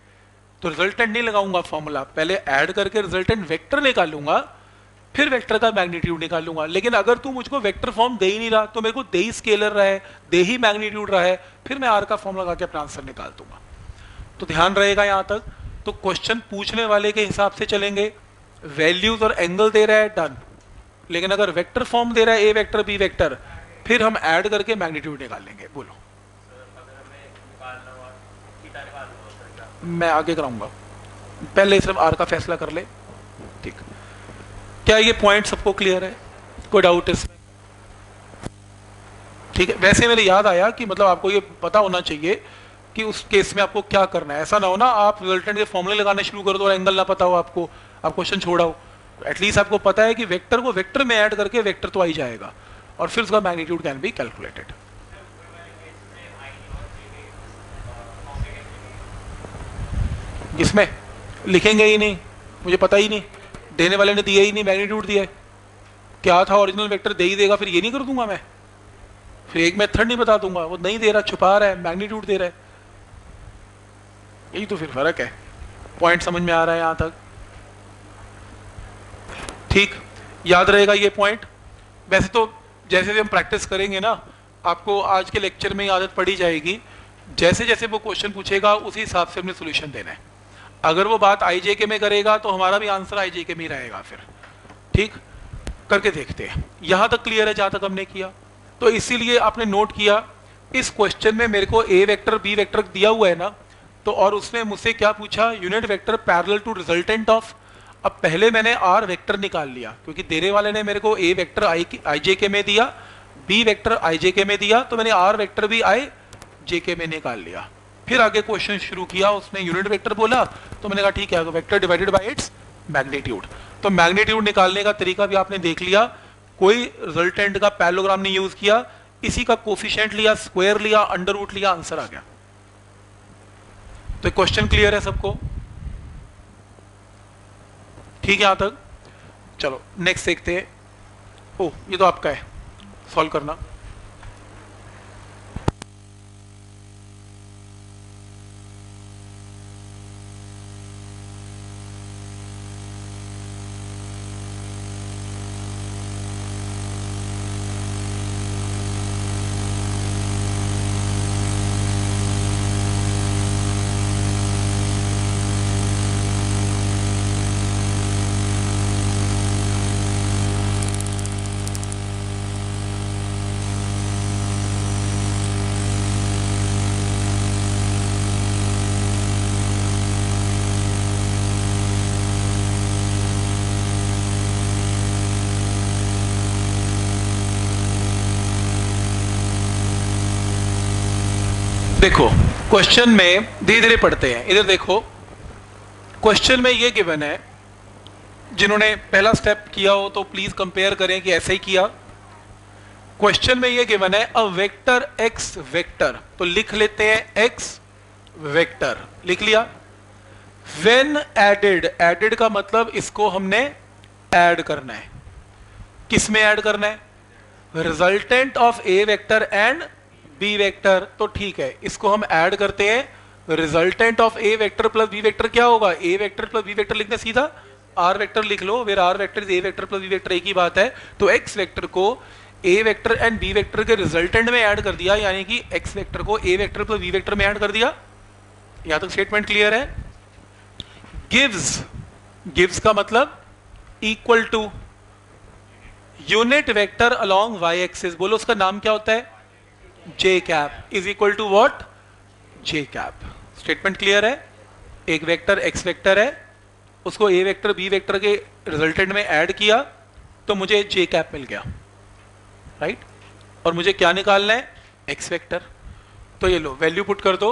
S1: तो रिजल्टेंट नहीं लगाऊंगा फॉर्मूला, पहले ऐड करके रिजल्टेंट वेक्टर निकालूंगा, फिर वेक्टर का मैग्नीट्यूड निकालूंगा। लेकिन अगर तू मुझको वेक्टर फॉर्म दे ही नहीं रहा, तो मेरे को दे ही स्केलर रहा है, दे ही मैग्नीट्यूड रहा है, फिर मैं आर का फॉर्म लगा के अपना आंसर निकाल दूंगा। तो ध्यान रहेगा यहां तक। तो क्वेश्चन पूछने वाले के हिसाब से चलेंगे, वैल्यूज और एंगल दे रहा है, डन। लेकिन अगर वेक्टर फॉर्म दे रहा है ए वेक्टर बी वेक्टर, फिर हम ऐड करके मैग्नीट्यूड निकाल लेंगे। बोलो। मैं आगे कराऊंगा, पहले सिर्फ आर का फैसला कर ले। ठीक, क्या ये पॉइंट सबको क्लियर है? कोई डाउट इसमें? ठीक है। वैसे मेरे याद आया कि मतलब आपको ये पता होना चाहिए कि उस केस में आपको क्या करना है। ऐसा ना हो ना आप रिजल्टेंट के फॉर्मूले लगाने शुरू कर दो और एंगल ना पता हो आपको, आप क्वेश्चन छोड़ा हो। एटलीस्ट आपको पता है कि वेक्टर को वेक्टर में ऐड करके वेक्टर तो आ ही जाएगा और फिर उसका मैग्नीट्यूड कैन बी कैलकुलेटेड। जिसमें लिखेंगे ही नहीं, मुझे पता ही नहीं, देने वाले ने दिया ही नहीं, मैग्नीट्यूड दिया है, क्या था ओरिजिनल वेक्टर दे ही देगा, फिर ये नहीं कर दूंगा मैं, फिर एक मेथड नहीं बता दूंगा, वो नहीं दे रहा, छुपा रहा है, मैग्नीट्यूड दे रहा है। यही तो फिर फर्क है। पॉइंट समझ में आ रहा है यहां तक? ठीक, याद रहेगा ये पॉइंट। वैसे तो जैसे हम प्रैक्टिस करेंगे ना, आपको आज के लेक्चर में ही आदत पड़ी जाएगी, जैसे जैसे वो क्वेश्चन पूछेगा उसी हिसाब से हमने सोल्यूशन देना है। अगर वो बात आईजेके में करेगा तो हमारा भी आंसर आईजेके में ही रहेगा फिर। ठीक, करके देखते हैं। यहां तक क्लियर है जहां तक हमने किया? तो इसीलिए आपने नोट किया इस क्वेश्चन में मेरे को ए वेक्टर बी वेक्टर दिया हुआ है ना, तो और उसने मुझसे क्या पूछा, unit vector parallel to resultant of. अब पहले मैंने आर वेक्टर निकाल लिया क्योंकि देने वाले ने मेरे को ए वेक्टर आईजेके में दिया, बी वेक्टर आईजेके में दिया, तो मैंने आर वेक्टर भी आई जेके में निकाल लिया। फिर आगे क्वेश्चन शुरू किया, उसने यूनिट वेक्टर बोला तो मैंने कहा ठीक है, vector divided by its magnitude. तो मैग्नीट्यूड निकालने का तरीका भी आपने देख लिया, कोई रिजल्टेंट का पैरेललोग्राम नहीं यूज किया, इसी का कोफिशिएंट लिया, स्क्वायर लिया, अंडर रूट लिया, आंसर आ गया। तो क्वेश्चन क्लियर है सबको? ठीक है यहां तक? चलो नेक्स्ट देखते हैं। ओह ये तो आपका है, सॉल्व करना। देखो क्वेश्चन में धीरे धीरे पढ़ते हैं। इधर देखो क्वेश्चन में ये गिवन है, जिन्होंने पहला स्टेप किया हो तो प्लीज कंपेयर करें कि ऐसे ही किया। क्वेश्चन में ये गिवन है अ वेक्टर एक्स वेक्टर, तो लिख लेते हैं एक्स वेक्टर, लिख लिया। व्हेन एडेड, एडेड का मतलब इसको हमने ऐड करना है। किस में ऐड करना है? Resultant of A vector and B vector. तो ठीक है, इसको हम ऐड करते हैं। Resultant of A vector plus B vector क्या होगा? A vector plus B vector लिखना सीधा आर वेक्टर लिख लो, where R vector is A vector plus B vector, एक ही बात है। तो एक्स वेक्टर को A vector and B vector के रिजल्टेंट में ऐड कर दिया, यानी कि एक्स वेक्टर को A vector plus B vector में ऐड कर दिया। यहां तक स्टेटमेंट क्लियर है? गिव्स, गिव्स का मतलब equal to unit vector along Y axis, बोलो उसका नाम क्या होता है? J cap is equal to what? J cap. Statement clear है? एक वेक्टर एक्स वेक्टर है, उसको ए वेक्टर बी वेक्टर के रिजल्टेंट में ऐड किया तो मुझे जे कैप मिल गया, राइट? और मुझे क्या निकालना है? X vector. तो ये लो वैल्यू पुट कर दो,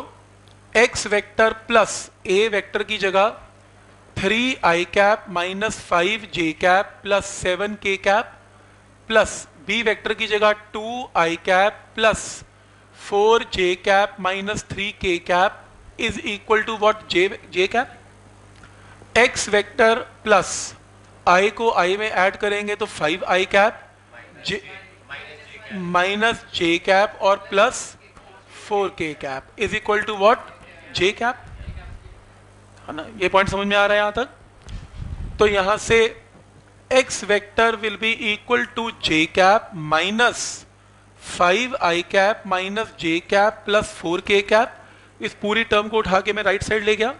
S1: X vector plus A vector की जगह 3 I cap minus 5 J cap plus 7 K cap, plus B vector की जगह 2 I cap plus 4 J cap minus 3 K cap is equal to what? J cap. X vector plus I को I में add करेंगे तो 5 आई cap J minus जे cap और plus 4 के cap is equal to what? J cap, है ना? ये point समझ में आ रहा है यहां तक? तो यहां से x vector will be equal to j cap minus 5 I cap minus J cap plus 4 के कैप। इस पूरी टर्म को उठा के मैं राइट साइड ले गया,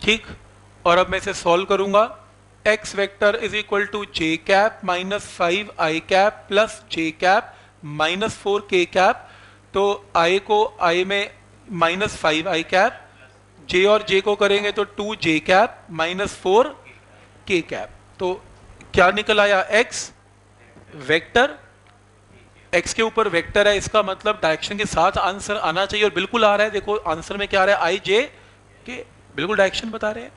S1: ठीक? और अब मैं इसे सॉल्व करूंगा। X vector is equal to j cap minus 5 I cap plus J cap minus 4 के कैप। तो आई को आई में माइनस 5 आई कैप, जे और जे को करेंगे तो 2 जे कैप माइनस 4 के कैप। तो क्या निकल आया? एक्स वेक्टर एक्स के ऊपर वेक्टर है, इसका मतलब डायरेक्शन के साथ आंसर आना चाहिए, और बिल्कुल आ रहा है। देखो आंसर में क्या आ रहा है, आई जे के, बिल्कुल डायरेक्शन बता रहे हैं।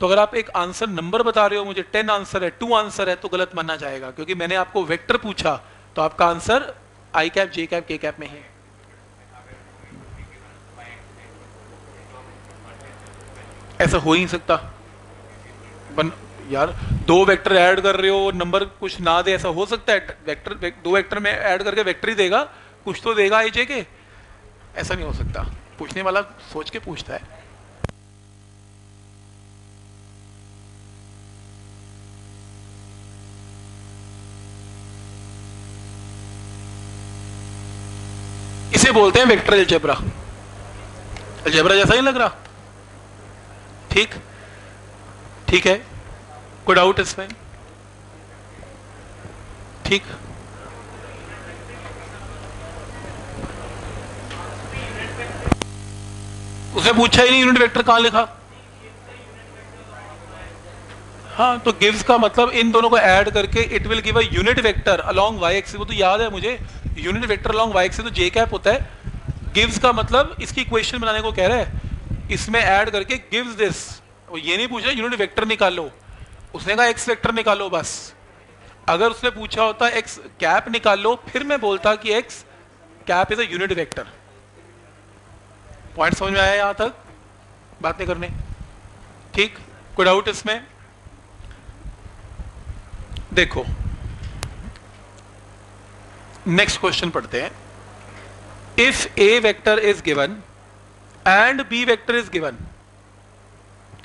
S1: तो अगर आप एक आंसर नंबर बता रहे हो, मुझे 10 आंसर है, 2 आंसर है, तो गलत माना जाएगा, क्योंकि मैंने आपको वेक्टर पूछा, तो आपका answer I cap, J cap, K cap में है। ऐसा हो ही नहीं सकता यार, 2 वेक्टर ऐड कर रहे हो, नंबर कुछ ना दे, ऐसा हो सकता है? वेक्टर 2 वेक्टर में ऐड करके वेक्टर ही देगा, कुछ तो देगा आई जे के, ऐसा नहीं हो सकता। पूछने वाला सोच के पूछता है। इसे बोलते हैं वेक्टर अलजेब्रा। अलजेब्रा जैसा ही लग रहा? ठीक, ठीक है, कोई डाउट इसमें? ठीक, उसने पूछा ही नहीं यूनिट वेक्टर कहां लिखा। हाँ, तो गिव्स का मतलब इन दोनों को ऐड करके it will give a unit vector along Y axis. वो तो याद है मुझे, unit vector along Y axis तो जे कैप होता है। गिव्स का मतलब इसकी इक्वेशन बनाने को कह रहा है, इसमें ऐड करके गिव्स दिस। वो ये नहीं पूछ रहा यूनिट वेक्टर निकालो, उसने कहा एक्स वेक्टर निकालो बस। अगर उसने पूछा होता एक्स कैप निकाल लो, फिर मैं बोलता कि x cap is a unit vector. Point समझ में आया यहां तक? बात नहीं करने, ठीक? कोई डाउट इसमें? देखो नेक्स्ट क्वेश्चन पढ़ते हैं। If a vector is given and B vector is given,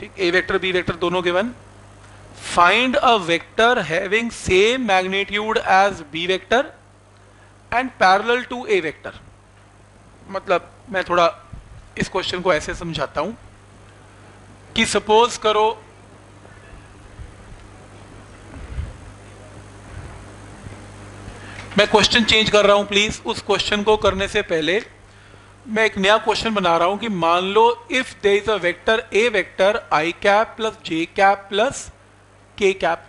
S1: ठीक, ए वेक्टर बी वेक्टर दोनों given, find a vector having same magnitude as b vector and parallel to A vector. मतलब मैं थोड़ा इस question को ऐसे समझाता हूं कि सपोज करो मैं क्वेश्चन चेंज कर रहा हूं, प्लीज उस क्वेश्चन को करने से पहले मैं एक नया क्वेश्चन बना रहा हूं कि मान लो if there is a vector A vector I cap plus J cap plus K cap,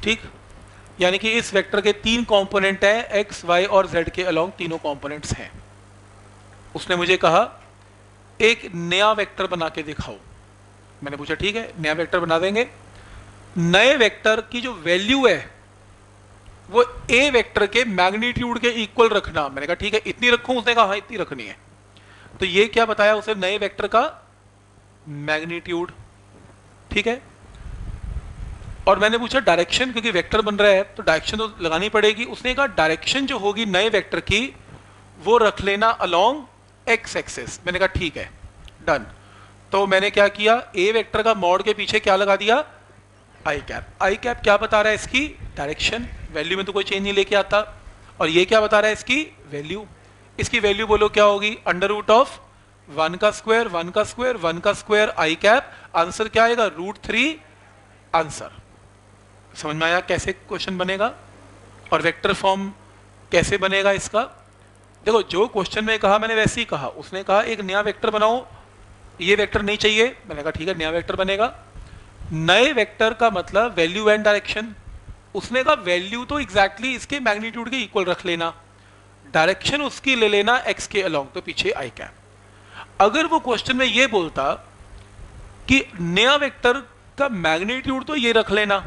S1: ठीक, यानी कि इस वेक्टर के 3 कंपोनेंट हैं, एक्स वाई और जेड के अलोंग तीनों कंपोनेंट्स हैं। उसने मुझे कहा एक नया वेक्टर बना के दिखाओ। मैंने पूछा ठीक है, नया वेक्टर बना देंगे। नए वेक्टर की जो वैल्यू है वो ए वेक्टर के मैग्नीट्यूड के इक्वल रखना। मैंने कहा ठीक है, इतनी रखूं? उसने कहा हाँ इतनी रखनी है। तो ये क्या बताया उसे, नए वेक्टर का मैग्नीट्यूड, ठीक है। और मैंने पूछा डायरेक्शन, क्योंकि वेक्टर बन रहा है तो डायरेक्शन तो लगानी पड़ेगी। उसने कहा डायरेक्शन जो होगी नए वेक्टर की वो रख लेना अलोंग एक्स एक्सिस। मैंने कहा ठीक है, डन। तो मैंने क्या किया, ए वेक्टर का मॉड के पीछे क्या लगा दिया, आई कैप। आई कैप क्या बता रहा है, इसकी डायरेक्शन, वैल्यू में तो कोई चेंज नहीं लेके आता। और ये क्या बता रहा है, इसकी वैल्यू। इसकी वैल्यू बोलो क्या होगी, अंडर रूट ऑफ 1 का स्क्वायर 1 का स्क्वायर 1 का स्क्वायर आई कैप। आंसर क्या आएगा, √3 आंसर। समझ में आया कैसे क्वेश्चन बनेगा और वेक्टर फॉर्म कैसे बनेगा इसका? देखो जो क्वेश्चन में कहा मैंने वैसे ही कहा। उसने कहा एक नया वेक्टर बनाओ, ये वेक्टर नहीं चाहिए। मैंने कहा ठीक है, नया वेक्टर बनेगा। नए वेक्टर का मतलब वैल्यू एंड डायरेक्शन। उसने कहा वैल्यू तो एग्जैक्टली इसके मैग्नीट्यूड के इक्वल रख लेना, डायरेक्शन उसकी ले लेना एक्स के अलोंग, तो पीछे आई कैप। अगर वो क्वेश्चन में ये बोलता कि नया वेक्टर का मैग्नीट्यूड तो ये रख लेना,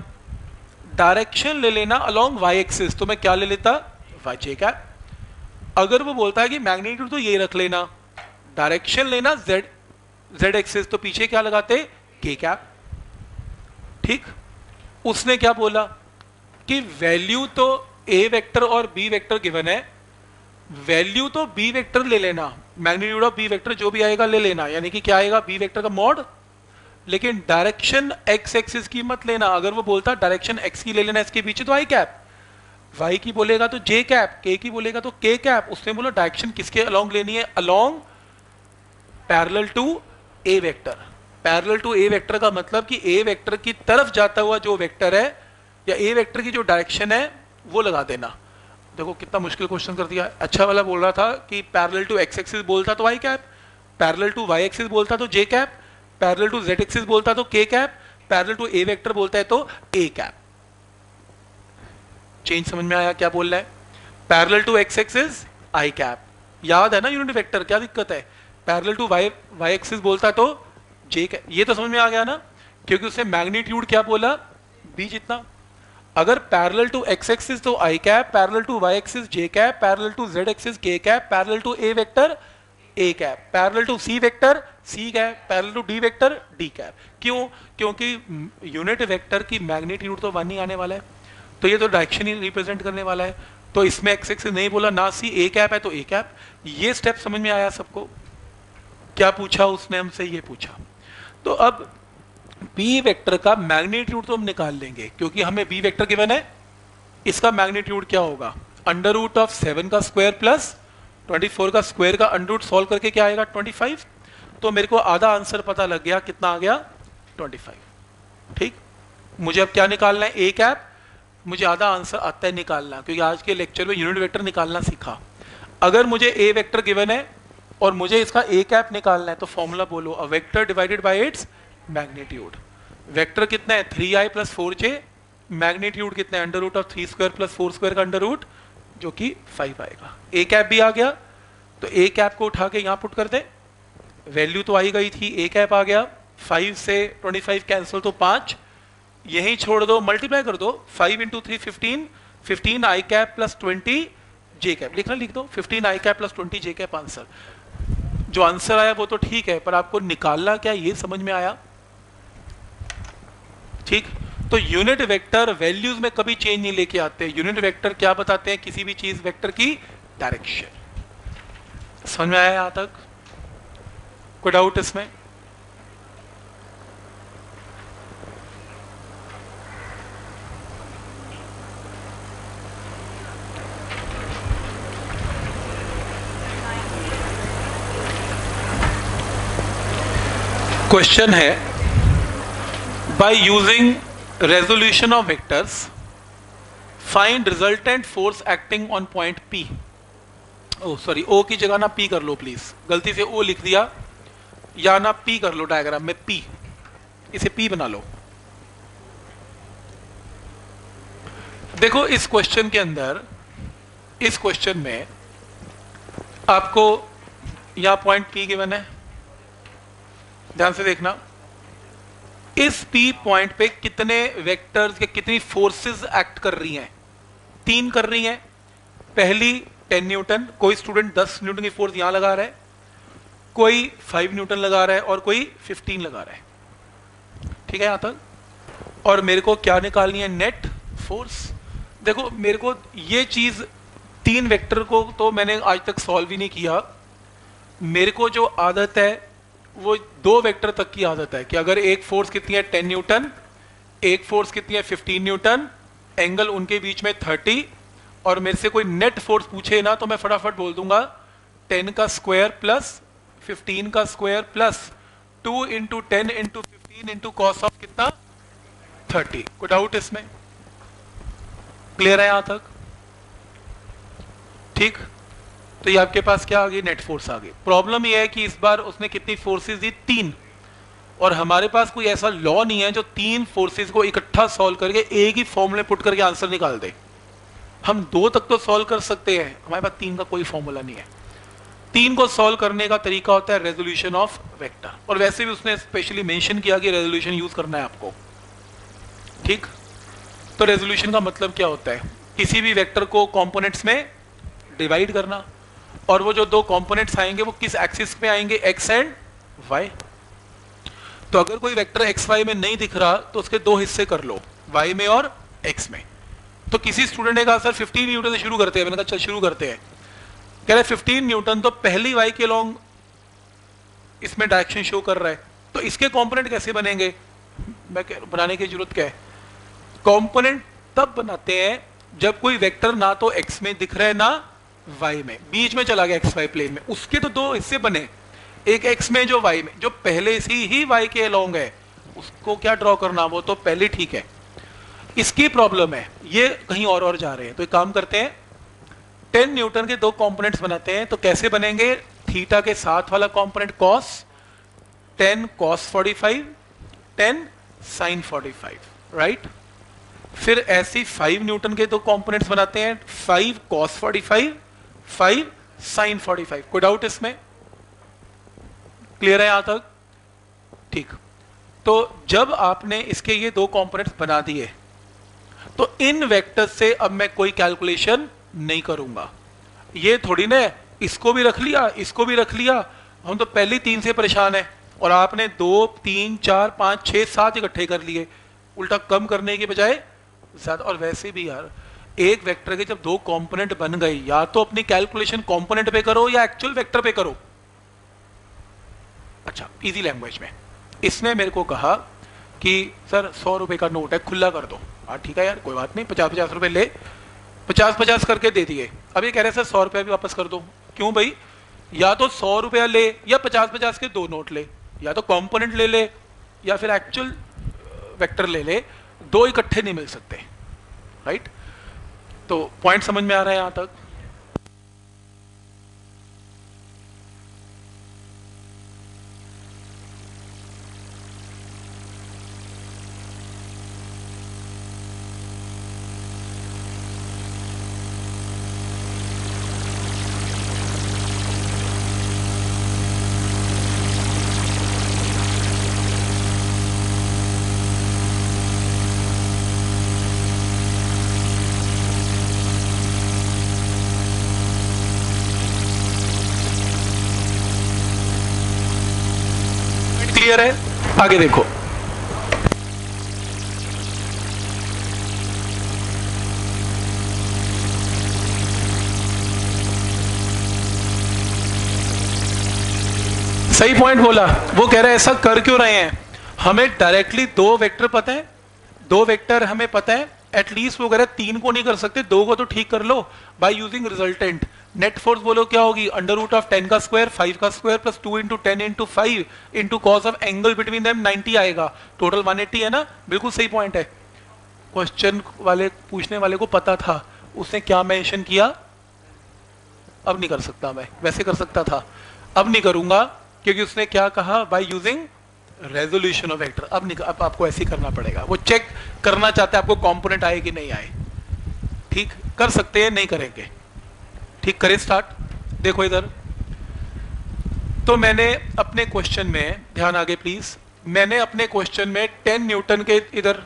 S1: डायरेक्शन ले लेना अलोंग वाई एक्सिस, तो मैं क्या ले लेता, वाई जे कैप। अगर वो बोलता है कि मैग्नीट्यूड तो ये रख लेना, डायरेक्शन लेना जेड एक्सिस, तो पीछे क्या लगाते, के कैप, ठीक। उसने क्या बोला कि वैल्यू तो ए वेक्टर और बी वेक्टर गिवन है, वैल्यू तो बी वेक्टर ले लेना, मैग्नीट्यूड ऑफ बी वेक्टर जो भी आएगा ले लेना, यानी कि क्या आएगा, बी वेक्टर का मॉड, लेकिन डायरेक्शन एक्स एक्सिस की मत लेना। अगर वो बोलता डायरेक्शन एक्स की ले लेना इसके पीछे, तो आई कैप, वाई की बोलेगा तो जे कैप, के की बोलेगा तो के कैप। उसने बोला डायरेक्शन किसके अलोंग लेनी है, along parallel to A vector. Parallel to A vector का मतलब कि ए वेक्टर की तरफ जाता हुआ जो वेक्टर है या ए वेक्टर की जो डायरेक्शन है वो लगा देना। देखो कितना मुश्किल क्वेश्चन कर दिया। अच्छा वाला बोल रहा था कि पैरेलल टू एक्स एक्सिस बोलता तो I cap, parallel to Y axis बोलता तो जे cap, parallel to Z axis बोलता तो K cap, parallel to A vector बोलता है तो ए कैप। चेंज समझ में आया क्या बोल रहा है? Parallel to x axis i cap, याद है ना यूनिट वेक्टर, क्या दिक्कत है? पैरेलल टू वाई एक्सिस बोलता तो जे कैप, ये तो समझ में आ गया ना, क्योंकि उसने मैग्नीट्यूड क्या बोला, बी जितना। अगर पैरेलल टू एक्स एक्सिस तो I cap, parallel to Y axis J cap, parallel to Z axis K cap, parallel to A vector A cap, parallel to C vector C cap, parallel to D vector D cap. क्यों? क्योंकि unit vector की magnitude तो 1 ही आने वाला है, तो ये तो डायरेक्शन ही रिप्रेजेंट करने वाला है, तो इसमें एक्स एक्सिस नहीं बोला ना, सी ए कैप है तो ए कैप। ये स्टेप समझ में आया सबको? क्या पूछा उसने हमसे? ये पूछा। तो अब बी वेक्टर का मैग्नीट्यूड तो हम निकाल लेंगे, क्योंकि हमें बी वेक्टर गिवन है, इसका मैग्नीट्यूड क्या होगा, अंडर रूट ऑफ 7 का स्क्वायर प्लस 24 का स्क्वायर का अंडर रूट सॉल्व करके क्या आएगा 25। तो मेरे को आधा आंसर पता लग गया, कितना आ गया 25। ठीक, मुझे अब क्या निकालना है, ए कैप। मुझे आधा आंसर आता है निकालना, क्योंकि आज के लेक्चर में यूनिट वेक्टर निकालना सीखा। अगर मुझे ए वेक्टर गिवन है और मुझे इसका ए कैप निकालना है, तो फॉर्मूला बोलो, a vector divided by its magnitude. Vector कितना है 3i प्लस 4j, मैग्नीट्यूड कितना है under root of 3 square plus 4 square का अंडर रूट, जो कि 5 आएगा। ए कैप भी आ गया, तो ए कैप को उठा के यहां पुट कर दे, वैल्यू तो आई गई थी, ए कैप आ गया, 5 से 25 कैंसिल तो 5, यहीं छोड़ दो, मल्टीप्लाई कर दो, 5 इंटू 3 15, 15 आई कैप प्लस 20 जे कैप, लिखना लिख दो, 15 आई कैप प्लस 20 जे कैप आंसर। जो आंसर आया वो तो ठीक है, पर आपको निकालना क्या ये समझ में आया? ठीक, तो यूनिट वेक्टर वैल्यूज में कभी चेंज नहीं लेके आते। यूनिट वेक्टर क्या बताते हैं, किसी भी चीज वेक्टर की डायरेक्शन। समझ में आया यहां तक? कोई डाउट इसमें? क्वेश्चन है, by using resolution of vectors find resultant force acting on point P। Oh sorry, O की जगह ना P कर लो प्लीज, गलती से O लिख दिया, या ना P कर लो डायग्राम में, P, इसे P बना लो। देखो इस क्वेश्चन के अंदर, इस क्वेश्चन में आपको यहां पॉइंट P गिवन है, ध्यान से देखना, इस P पॉइंट पे कितने वेक्टर्स के कितनी फोर्सेस एक्ट कर रही हैं, 3 कर रही हैं। पहली 10 न्यूटन, कोई स्टूडेंट 10 न्यूटन की फोर्स यहां लगा रहा है, कोई 5 न्यूटन लगा रहा है और कोई 15 लगा रहा है। ठीक है यहां तक? और मेरे को क्या निकालनी है, नेट फोर्स। देखो मेरे को ये चीज 3 वेक्टर को तो मैंने आज तक सॉल्व ही नहीं किया, मेरे को जो आदत है वो 2 वेक्टर तक की आदत है, कि अगर एक फोर्स कितनी है 10 न्यूटन, एक फोर्स कितनी है 15 न्यूटन, एंगल उनके बीच में 30, और मेरे से कोई नेट फोर्स पूछे ना तो मैं फटाफट बोल दूंगा 10 का स्क्वायर प्लस 15 का square plus 2 into 10 into 15 into cos of कितना 30। कोई डाउट इसमें? क्लियर है यहां तक? ठीक, तो ये आपके पास क्या आ गई, नेट फोर्स आ गई। प्रॉब्लम ये है कि इस बार उसने कितनी फोर्सेस दी, 3, और हमारे पास कोई ऐसा लॉ नहीं है जो 3 फोर्सेस को इकट्ठा सॉल्व करके एक ही फॉर्मूले पुट करके आंसर निकाल दे। हम 2 तक तो सॉल्व कर सकते हैं, हमारे पास 3 का कोई फॉर्मूला नहीं है। 3 को सॉल्व करने का तरीका होता है रेजोल्यूशन ऑफ वेक्टर, और वैसे भी उसने स्पेशली मेंशन किया कि रेजोल्यूशन यूज करना है आपको। ठीक, तो रेजोल्यूशन का मतलब क्या होता है, किसी भी वेक्टर को कंपोनेंट्स में डिवाइड करना, और वो जो 2 कंपोनेंट्स आएंगे वो किस एक्सिस पे आएंगे, एक्स एंड वाई। तो अगर कोई वेक्टर एक्स वाई में नहीं दिख रहा तो उसके 2 हिस्से कर लो, वाई में और एक्स में। तो किसी स्टूडेंट ने कहा सर 15 न्यूटन से शुरू करते हैं, मैंने कहा चल शुरू करते हैं। कह रहे 15 न्यूटन तो पहली वाई के लॉन्ग इसमें डायरेक्शन शो कर रहा है, तो इसके कंपोनेंट कैसे बनेंगे? मैं कह बनाने की जरूरत क्या है, कंपोनेंट तब बनाते हैं जब कोई वेक्टर ना तो एक्स में दिख रहा है ना वाई में, बीच में चला गया एक्स वाई प्लेन में, उसके तो 2 हिस्से बने, एक एक्स में जो वाई में, जो पहले से ही वाई के अलोंग है उसको क्या ड्रॉ करना, वो तो पहले ठीक है। इसकी प्रॉब्लम है, ये कहीं और जा रहे हैं, तो एक काम करते हैं 10 न्यूटन के 2 कंपोनेंट्स बनाते हैं। तो कैसे बनेंगे, थीटा के साथ वाला component cos, 10 cos 45, 10 sin 45, right. फिर ऐसी 5 न्यूटन के दो कंपोनेंट्स बनाते हैं, 5 cos 45, 5 sin 45। कोई डाउट इसमें? क्लियर है यहां तक? ठीक। तो जब आपने इसके ये दो कंपोनेंट्स बना दिए तो इन वेक्टर्स से अब मैं कोई कैलकुलेशन नहीं करूंगा। ये थोड़ी ना इसको भी रख लिया, इसको भी रख लिया, हम तो पहले 3 से परेशान है और आपने 2, 3, 4, 5, 6, 7 इकट्ठे कर लिए, उल्टा कम करने के बजाय ज्यादा। और वैसे भी यार एक वेक्टर के जब दो कंपोनेंट बन गए, या तो अपनी कैलकुलेशन कंपोनेंट पे करो या एक्चुअल वेक्टर पे करो। अच्छा, इजी लैंग्वेज में इसने मेरे को कहा कि सर 100 रुपए का नोट है, खुला कर दो। हाँ ठीक है यार, कोई बात नहीं, 50-50 रुपए ले, 50-50 करके दे दिए। अब ये कह रहे हैं सर 100 रुपया भी वापस कर दो। क्यों भाई? या तो 100 रुपया ले या 50-50 के दो नोट ले, या तो कंपोनेंट ले ले या फिर एक्चुअल वेक्टर ले ले, दो इकट्ठे नहीं मिल सकते। राइट? तो पॉइंट समझ में आ रहा है यहां तक? क्लियर है? आगे देखो। सही पॉइंट बोला। वो कह रहे हैं ऐसा कर क्यों रहे हैं? हमें डायरेक्टली दो वेक्टर पता है, दो वेक्टर हमें पता है, एटलीस्ट वो कह रहे हैं 3 को नहीं कर सकते, 2 को तो ठीक कर लो by using resultant. Net force बोलो क्या होगी? अंडर रूट ऑफ 10 का स्क्वायर, 5 का square plus 2 into 10 into 5 into cos of angle between them 90 आएगा। टोटल 180 है ना? बिल्कुल सही पॉइंट है। क्वेश्चन वाले पूछने वाले को पता था, उसने क्या मेंशन किया? अब नहीं कर सकता मैं, वैसे कर सकता था, अब नहीं करूंगा क्योंकि उसने क्या कहा? By using resolution of vector. अब नहीं, अब आपको ऐसे ही करना पड़ेगा। वो चेक करना चाहते हैं आपको कंपोनेंट आए कि नहीं आए। ठीक, कर सकते हैं, नहीं करेंगे। ठीक, करें स्टार्ट। देखो इधर, तो मैंने अपने क्वेश्चन में, ध्यान आगे प्लीज, मैंने अपने क्वेश्चन में 10 न्यूटन के इधर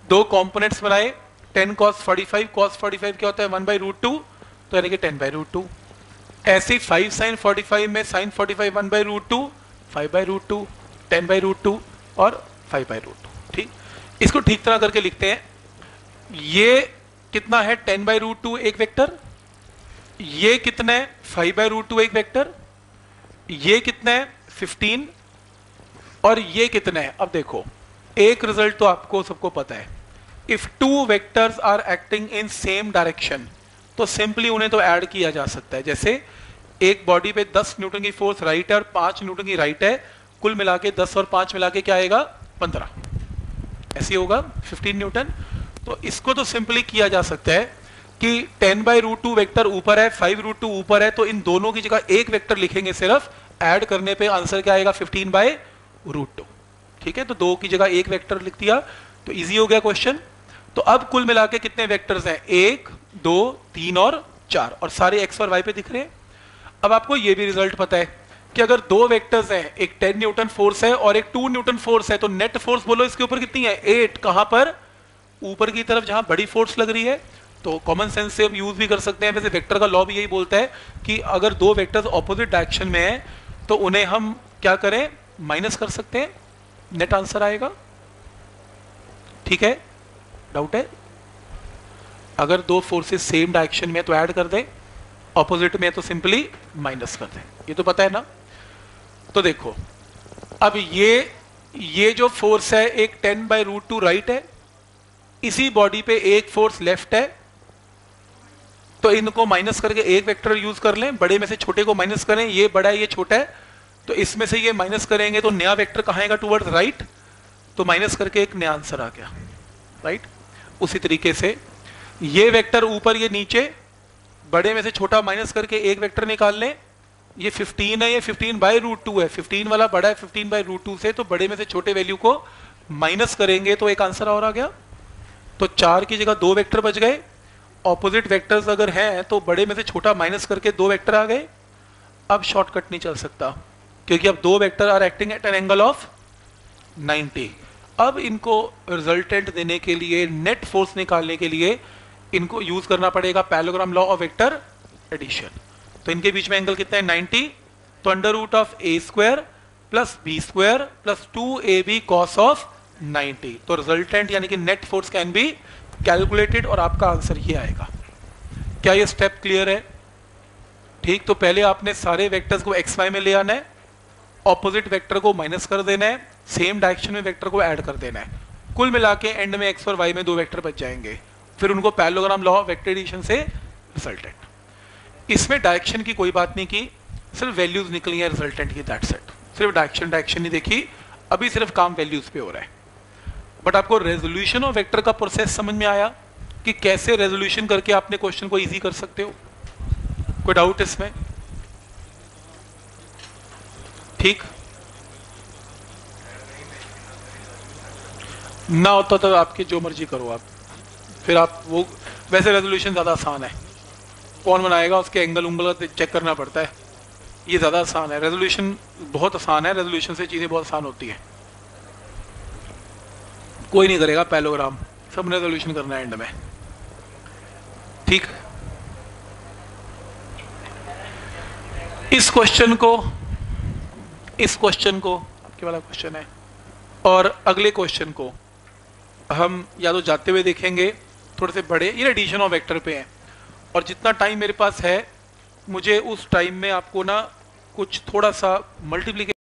S1: दो कंपोनेंट्स बनाए। 10 cos 45, cos 45 क्या होता है? 1/√2, तो यानी कि 10/√2। ऐसे 5 sin 45 में sin 45 1/√2, 5/√2, 10/√2 और 5/√2। ठीक, इसको ठीक तरह करके लिखते हैं। ये कितना है? 10/√2 एक वेक्टर, ये कितना है? 5/√2 एक वेक्टर, ये कितना है? 15, और ये कितना है? अब देखो, एक रिजल्ट तो आपको सबको पता है, if two vectors are acting in same direction तो सिंपली उन्हें तो ऐड किया जा सकता है। जैसे एक बॉडी पे 10 न्यूटन की फोर्स राइट है और 5 न्यूटन की राइट है, कुल मिला के 10 और 5 मिला के क्या आएगा? 15, ऐसे होगा 15 न्यूटन। तो इसको तो सिंपली किया जा सकता है कि 10/√2 वेक्टर ऊपर है, 5√2 ऊपर है, तो इन दोनों की जगह एक वेक्टर लिखेंगे सिर्फ, ऐड करने पे आंसर क्या आएगा? 15/√2। ठीक है, तो 2 की जगह एक वेक्टर लिख दिया, तो इजी हो गया क्वेश्चन। तो अब कुल मिला के कितने वेक्टर्स हैं? 1, 2, 3 और 4, और सारे एक्स और वाई पे दिख रहे हैं। अब आपको ये भी रिजल्ट पता है कि अगर दो वेक्टर्स हैं, एक 10 न्यूटन फोर्स है और एक 2 न्यूटन फोर्स है, तो नेट फोर्स बोलो इसके ऊपर कितनी है? 8। कहां पर? ऊपर की तरफ जहां बड़ी फोर्स लग रही है। तो कॉमन सेंस से यूज भी कर सकते हैं। वैसे वेक्टर का लॉ भी यही बोलता है कि अगर दो वेक्टर्स ऑपोजिट डायरेक्शन में हैं तो उन्हें हम क्या करें? माइनस कर सकते हैं, नेट आंसर आएगा। ठीक है, डाउट है? अगर दो फोर्सेस सेम डायरेक्शन में तो ऐड कर दें, ऑपोजिट में तो सिंपली माइनस कर दें। ये तो पता है ना? तो देखो, अब ये जो फोर्स है एक 10/√2 राइट है, इसी बॉडी पे एक फोर्स लेफ्ट है, तो इनको माइनस करके एक वेक्टर यूज कर लें, बड़े में से छोटे को माइनस करें, ये बड़ा है ये छोटा है, तो इसमें से ये माइनस करेंगे तो नया वेक्टर कहां आएगा? टुवर्ड्स राइट, तो माइनस करके एक नया आंसर आ गया। राइट, उसी तरीके से ये वेक्टर ऊपर ये नीचे, बड़े में से छोटा माइनस करके एक वेक्टर निकाल लें। ये 15 है, ये 15/√2 है, 15 वाला बड़ा है 15/√2 से, तो बड़े में से छोटे वैल्यू को माइनस करेंगे तो एक आंसर और आ गया। तो 4 की जगह 2 वेक्टर बच गए। ऑपोजिट वेक्टर्स अगर हैं तो बड़े में से छोटा माइनस करके 2 वेक्टर आ गए। अब शॉर्टकट नहीं चल सकता क्योंकि अब 2 vector are acting at an angle of 90। अब इनको रिजल्टेंट देने के लिए, नेट फोर्स निकालने के लिए इनको यूज करना पड़ेगा parallelogram law of vector addition. तो इनके बीच में एंगल कितना है 90। तो under root of a square plus b square plus 2ab cos of 90। तो रिजल्टेंट यानी कि net force can be calculated और आपका आंसर ये आएगा। क्या ये स्टेप क्लियर है? ठीक, तो पहले आपने सारे वेक्टर्स को एक्स वाई में ले आना है, ऑपोजिट वेक्टर को माइनस कर देना है, सेम डायरेक्शन में वेक्टर को ऐड कर देना है। कुल मिला के एंड में एक्स और वाई में 2 वेक्टर बच जाएंगे। फिर उनको parallelogram law of vector addition से रिजल्टेंट। इसमें डायरेक्शन की कोई बात नहीं की, सिर्फ वैल्यूज निकली है रिजल्टेंट की, दैट्स इट। सिर्फ डायरेक्शन नहीं देखी, अभी सिर्फ काम वैल्यूज पे हो रहा है। बट आपको रेजोल्यूशन ऑफ वेक्टर का प्रोसेस समझ में आया कि कैसे रेजोल्यूशन करके आपने क्वेश्चन को इजी कर सकते हो? कोई डाउट इसमें? ठीक, ना होता तो आपकी जो मर्जी करो आप, फिर आप वो, वैसे रेजोल्यूशन ज़्यादा आसान है, कौन बनाएगा उसके एंगल उंगल चेक करना पड़ता है, ये ज़्यादा आसान है। रेजोल्यूशन बहुत आसान है, रेजोल्यूशन से चीज़ें बहुत आसान होती हैं। कोई नहीं करेगा पैरेललोग्राम, सब रेजोल्यूशन करना है एंड में। ठीक, इस क्वेश्चन को आपके वाला क्वेश्चन है और अगले क्वेश्चन को हम या तो जाते हुए देखेंगे, थोड़े से बड़े, ये एडिशन ऑफ वेक्टर पे हैं और जितना टाइम मेरे पास है मुझे उस टाइम में आपको ना कुछ थोड़ा सा मल्टीप्लिकेशन